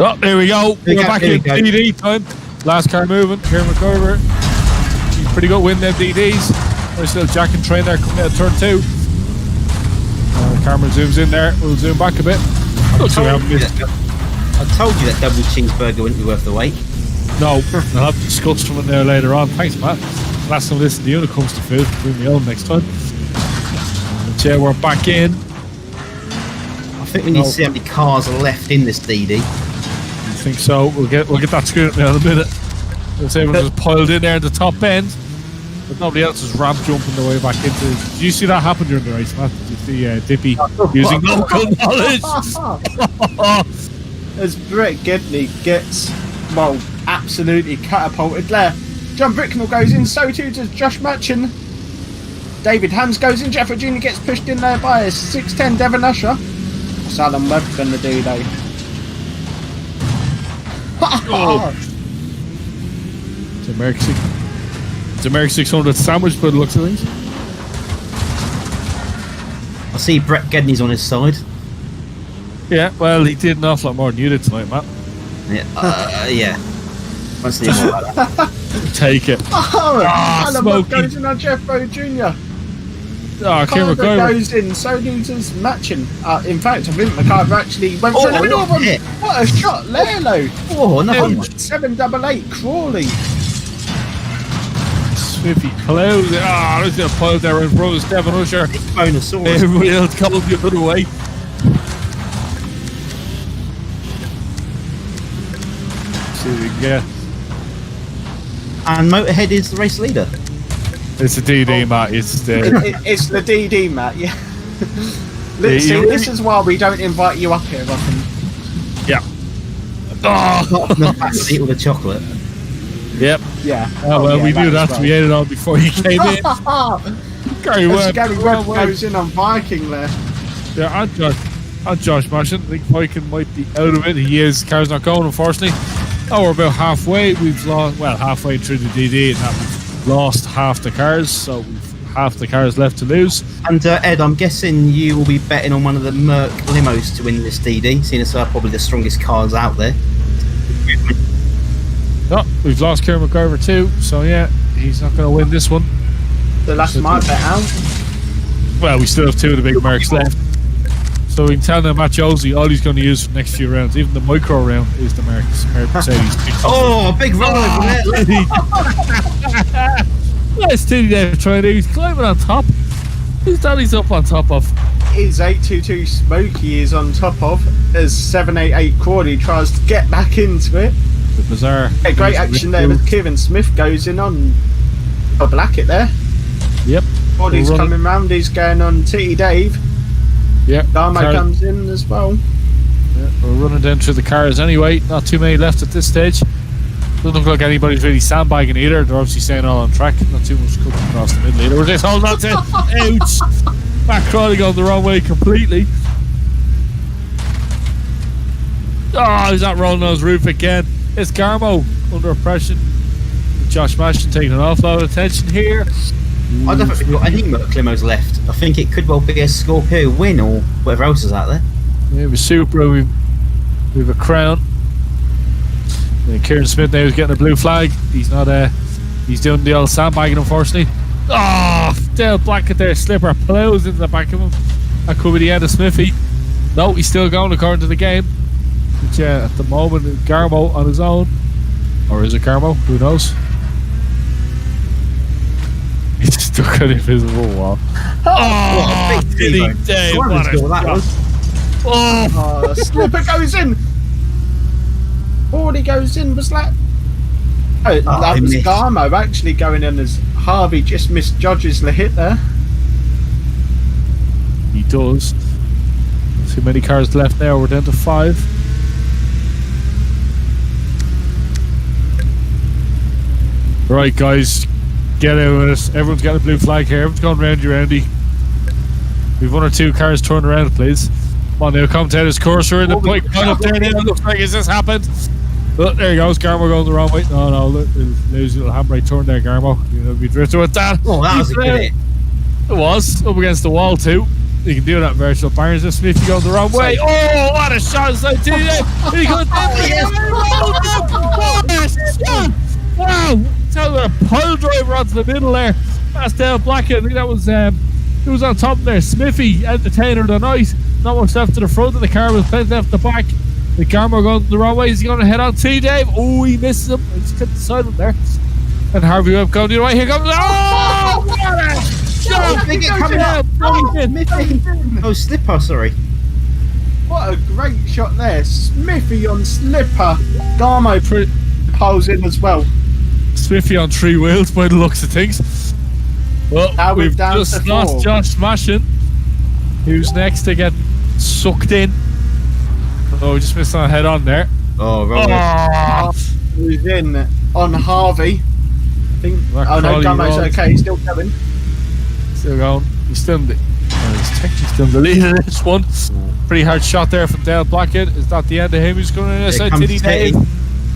Oh, there we go. We're back in DD time. Last car moving. Kieran McCarver. She's pretty good win them DDs. There's still Jack and Train there coming out of turn 2. The camera zooms in there. We'll zoom back a bit. I told you that double cheeseburger wouldn't be worth the wait. No, I'll have discussed from it there later on. Thanks, Matt. Last time I listen to you when it comes to food. Bring me home next time. But yeah, we're back in. I think we need to see how many cars are left in this DD. I think so. We'll get that screwed up now in a minute. Let's say everyone's just piled in there at the top end, but nobody else is ramp jumping their way back into it. Did you see that happen during the race, Matt? Did you see Dippy using local knowledge? as Brett Gedney gets, well, absolutely catapulted there. John Bricknell goes in, so too does Josh Matchin. David Hans goes in, Jeffrey Jr. gets pushed in there by a 6'10 Devon Usher. What's Alan Webb going to do though? Oh. It's American 600 sandwich by the looks of things. I see Brett Gedney's on his side. Yeah, well, he did an awful lot more than you did tonight, Matt. Yeah. Let's see more about that. Take it. Alan Webb Smokey. goes in on Jeff Rowe Jr. Kieran McIver McIver. goes in, so does Matchin. In fact, I think McIver actually went for the middle of him. hit. What a shot there, though. Oh, another one. 788 Crawley. Smithy close. I was going to pull there in front of Devon Usher. Bonosaurus. Everybody else called the other way. See what we can get. And Motorhead is the race leader. It's a DD, Matt. It's the. It's the DD, Matt, yeah. See, this is why we don't invite you up here often. Yeah. Oh. Not in the back seat with a chocolate. Yep. Yeah. Oh, well, yeah, we knew that. as well. We ate it all before you came in. Gary Webb. Gary Webb goes in on Viking there. Yeah, and Josh Mashin. I think Viking might be out of it. He is. Car's not going, unfortunately. Oh, we're about halfway. We've lost, well, halfway through the DD, and that we've lost half the cars, so we've half the cars left to lose. And Ed, I'm guessing you will be betting on one of the Merc limos to win this DD, seeing as they're probably the strongest cars out there. No, we've lost Kieran McIver too, so yeah, he's not going to win this one. So that's my bet out. Well, we still have two of the big Mercs left. So we can tell them Matt Josie, all he's going to use for the next few rounds, even the micro round, is the Mercedes. Oh, big run over there. Let's see there trying to. He's climbing on top. Who's that he's up on top of? Is 822 Smokey is on top of as 788 Crawley tries to get back into it. The bizarre. Yeah, great action there as Kieran Smith goes in on Blackett there. Yep. Crawley's coming round, he's going on Titty Dave. Yep. Darmo comes in as well. Yeah, we're running down through the cars anyway. Not too many left at this stage. Doesn't look like anybody's really sandbagging either. They're obviously staying all on track. Not too much coming across the middle either. We're just holding on to it. Ouch! Matt Crowley going the wrong way completely. Oh, he's not rolling on his roof again. It's Garmo under oppression. Josh Mashton taking an awful lot of attention here. I don't think we've got any Merc limos left. I think it could well be a Scorpio win or whatever else is out there. Yeah, with Supra, we've a Crown. And Kieran Smith now is getting a blue flag. He's not he's doing the old sandbagging, unfortunately. Oh, Dale Blackett there, slipper plows into the back of him. That could be the end of Smithy. No, he's still going according to the game. But yeah, at the moment, Garmo on his own. Or is it Garmo? Who knows? He's stuck on an invisible wall. Oh, big did he T-bone. Dave, What what a that shot. was. Oh, Slipper goes in. Already goes in. Was that? Oh, that he was missed. Garmo actually going in as Harvey just misjudges the hit there. he does. Too many cars left now. We're down to 5. Right, guys, get out with it. Everyone's got a blue flag here. Everyone's going roundy roundy. We've 1 or 2 cars turned around, please. Come on now, commentator's cursor in the bike right up there now. Looks like has this happened? Oh, there he goes. Garmo going the wrong way. No, lose a little handbrake turn there, Garmo. You know, be drifting with that. Oh, that was a good hit. It was up against the wall too. You can do that in virtual bangers. Just Smith going the wrong way. Oh, what a shot! It's like he goes wow! Tell a pile driver onto the middle there. That's Dale Blackett. I think that was who was on top there. Smithy, entertainer of the night. Not much left to the front of the car, with plenty left to the back. The Garmo going the wrong way. Is he going to head on T Dave? Oh, he misses him. He just couldn't decide him there. And Harvey Webb going the other way. Here comes. Oh, what a shot! Big hit coming up. Oh, Slipper, sorry. What a great shot there. Smithy on Slipper. Garmo pulls in as well. Smithy on 3 wheels by the looks of things. Well, Now we're we've down just to lost 4. Josh Mashin, who's next to get sucked in. Oh, we just missed on a head on there. Oh, Robert. Who's in on Harvey? I think. That Oh no, Crowley Gummo's Rod. okay. He's still going. Still going. He's still in the. He's technically still in the lead in this one. Pretty hard shot there from Dale Blackett. Is that the end of him? He's going inside comes Titty Dave.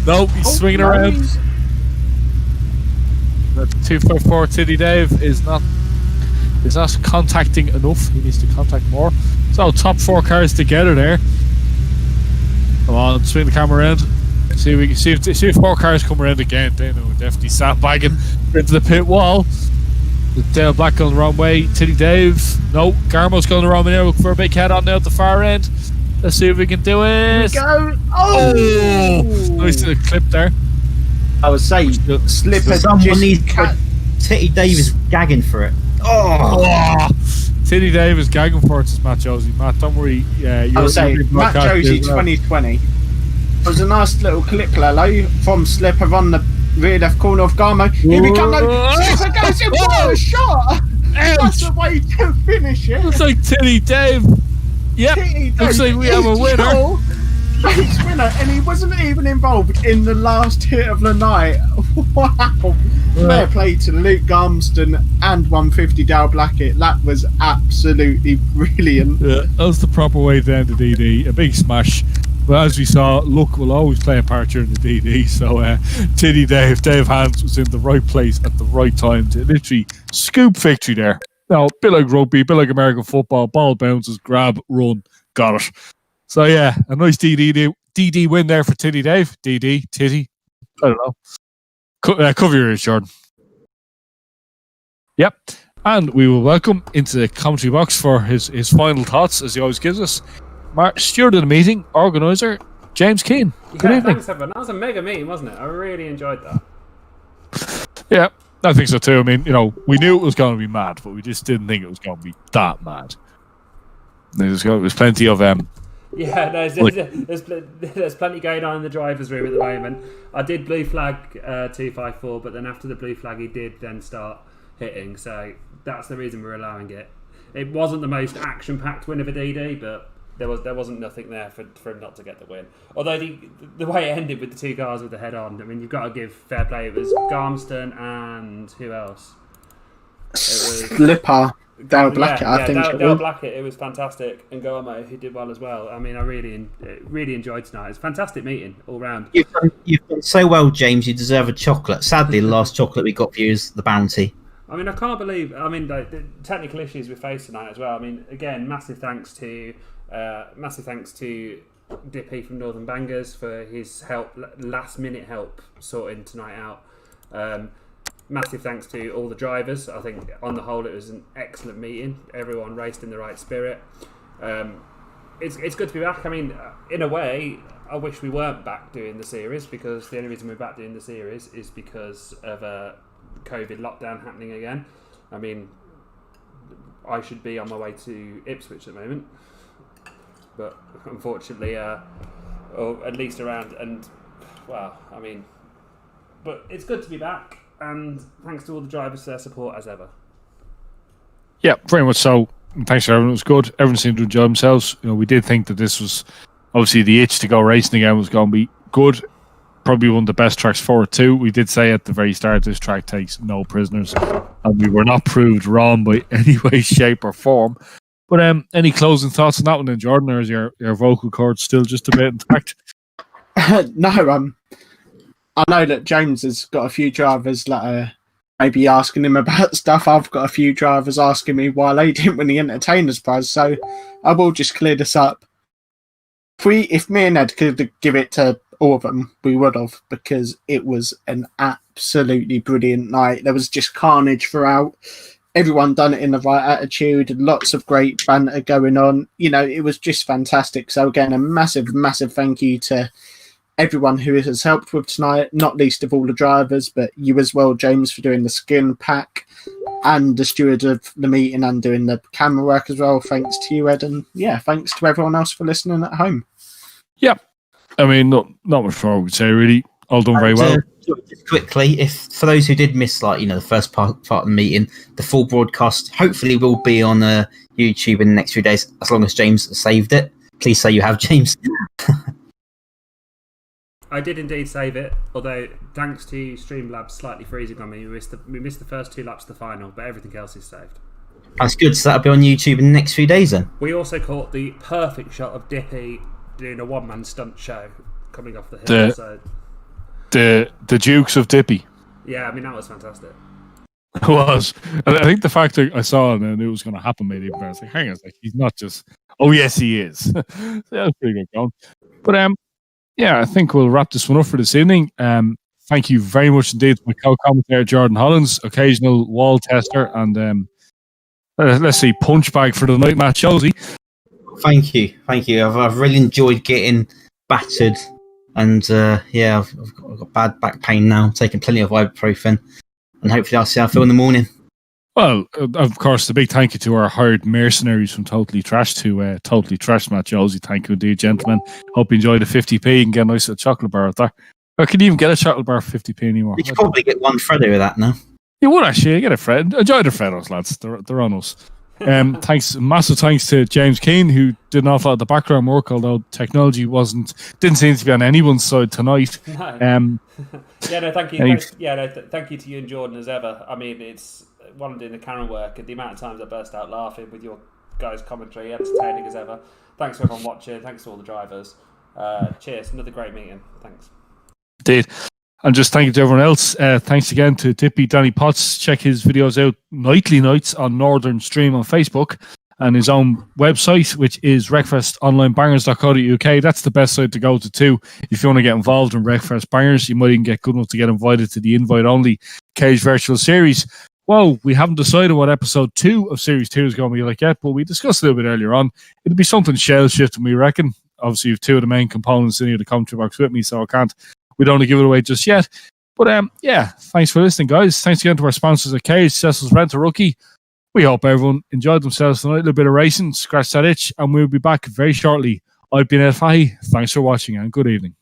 No, he's swinging around. That 254 Titty Dave is not contacting enough. He needs to contact more. So top 4 cars together there. Come on, swing the camera around. See if 4 cars come around again. They know definitely sandbagging into the pit wall. With Dale Black going the wrong way. Titty Dave. No, Garmo's going the wrong way now. Looking for a big head on now at the far end. Let's see if we can do it. Here we go. Oh! Nice to the clip there. I would say Slipper. Someone needs Titty Dave is gagging for it. Oh! Titty Dave is gagging for it, Matt Josie. Matt, don't worry. Yeah, I would say Matt Josie as well. 2020. There was a nice little clip, Lalo, from Slipper on the rear left corner of Garmo. Here we come, though. Slipper goes in. What a shot! That's the way to finish it. Looks like Titty Dave. Yep. Looks like we have a winner. Race winner, and he wasn't even involved in the last hit of the night. Wow. Fair play to Luke Garmston and 150 Dale Blackett. That was absolutely brilliant. Yeah, that was the proper way to end the DD. A big smash. But as we saw, luck will always play a part during the DD. So Titty Dave Hands was in the right place at the right time to literally scoop victory there. Now, a bit like rugby, a bit like American football, ball bounces, grab, run, got it. So yeah, a nice DD win there for Titty Dave. Titty. I don't know. Cover your ears, Jordan. Yep. And we will welcome into the commentary box for his final thoughts, as he always gives us, steward of the meeting, organiser, James Keane. Good evening. Thanks, everyone. That was a mega meeting, wasn't it? I really enjoyed that. Yeah, I think so too. I mean, we knew it was going to be mad, but we just didn't think it was going to be that mad. There was plenty of Yeah, there's plenty going on in the driver's room at the moment. I did blue flag 254, but then after the blue flag, he did then start hitting. So that's the reason we're allowing it. It wasn't the most action-packed win of a DD, but there wasn't nothing there for him not to get the win. Although the way it ended with the 2 cars with the head on, I mean, you've got to give fair play. It was Garmston and who else? It was Slipper. Dale Blackett, I think. Dale Blackett, it was fantastic, and Goamo, who did well as well. I mean, I really enjoyed tonight. It's a fantastic meeting all round. You've done so well, James. You deserve a chocolate. Sadly, the last chocolate we got for you is the bounty. I mean, I can't believe. I mean, the technical issues we faced tonight as well. I mean, again, massive thanks to Dippy from Northern Bangers for his help, last minute help sorting tonight out. Massive thanks to all the drivers. I think on the whole it was an excellent meeting. Everyone raced in the right spirit. It's good to be back. I mean, in a way, I wish we weren't back doing the series, because the only reason we're back doing the series is because of a COVID lockdown happening again. I mean, I should be on my way to Ipswich at the moment, but unfortunately, or at least around, and well, I mean, but it's good to be back. And thanks to all the drivers for their support as ever. Yeah, very much so. And thanks to everyone. It was good. Everyone seemed to enjoy themselves. We did think that this was obviously the itch to go racing again was going to be good. Probably one of the best tracks for it too. We did say at the very start this track takes no prisoners, and we were not proved wrong by any way, shape, or form. But any closing thoughts on that one, then, Jordan, or is your vocal cords still just a bit intact? No, I know that James has got a few drivers that are maybe asking him about stuff. I've got a few drivers asking me why they didn't win the Entertainers Prize, so I will just clear this up. If me and Ed could give it to all of them, we would have, because it was an absolutely brilliant night. There was just carnage throughout. Everyone done it in the right attitude, lots of great banter going on. It was just fantastic. So again, a massive, massive thank you to everyone who has helped with tonight, not least of all the drivers, but you as well, James, for doing the skin pack, and the steward of the meeting and doing the camera work as well. Thanks to you, Ed, and yeah, thanks to everyone else for listening at home. Yeah, I mean, not much more I would say, really. All done very well. Just quickly, if for those who did miss, the first part of the meeting, the full broadcast hopefully will be on YouTube in the next few days, as long as James saved it. Please say you have, James. I did indeed save it, although thanks to Streamlabs slightly freezing on me, we missed the first 2 laps of the final, but everything else is saved. That's good. So that'll be on YouTube in the next few days then. We also caught the perfect shot of Dippy doing a one-man stunt show coming off the hill. The Dukes of Dippy. Yeah, I mean, that was fantastic. It was. I think the fact that I saw it and it was going to happen made it even better. I was like, hang on, he's not just... Oh, yes, he is. So that was pretty good going. But, yeah, I think we'll wrap this one up for this evening. Thank you very much indeed to my co-commentator, Jordan Hollins, occasional wall tester, and let's see, punch bag for the night, Matt Josie. Thank you. I've really enjoyed getting battered, and I've got bad back pain now. I'm taking plenty of ibuprofen, and hopefully I'll see how I feel in the morning. Well, of course, the big thank you to our hired mercenaries from Totally Trash to Totally Trash, Matt Josie. Thank you indeed, gentlemen. Hope you enjoyed the 50p and get a nice little chocolate bar out there. Or can you even get a chocolate bar for 50p anymore? You could probably get one Freddo with that now. You would actually get a Fred. Enjoy the Freddos, lads. They're on us. Massive thanks to James Keane, who did an awful lot of the background work, although technology didn't seem to be on anyone's side tonight. No. Thank you. Thank you to you and Jordan as ever. I mean, it's while I'm doing the camera work, and the amount of times I burst out laughing with your guys' commentary, entertaining as ever. Thanks for everyone watching. Thanks to all the drivers. Cheers. Another great meeting. Thanks. Indeed. And just thank you to everyone else. Thanks again to Dippy Danny Potts. Check his videos out nightly nights on Northern Stream on Facebook and his own website, which is wreckfestonlinebangers.co.uk. That's the best site to go to too. If you want to get involved in Wreckfest Bangers, you might even get good enough to get invited to the invite-only Cage Virtual Series. Well, we haven't decided what episode 2 of Series 2 is going to be like yet, but we discussed a little bit earlier on. It'll be something shell-shifting, we reckon. Obviously, you have 2 of the main components in here to come to box with me, so we don't want to give it away just yet. But thanks for listening, guys. Thanks again to our sponsors at Cage, Cecil's Rent a Rookie. We hope everyone enjoyed themselves tonight, a little bit of racing, scratch that itch, and we'll be back very shortly. I've been Ed Fahy. Thanks for watching and good evening.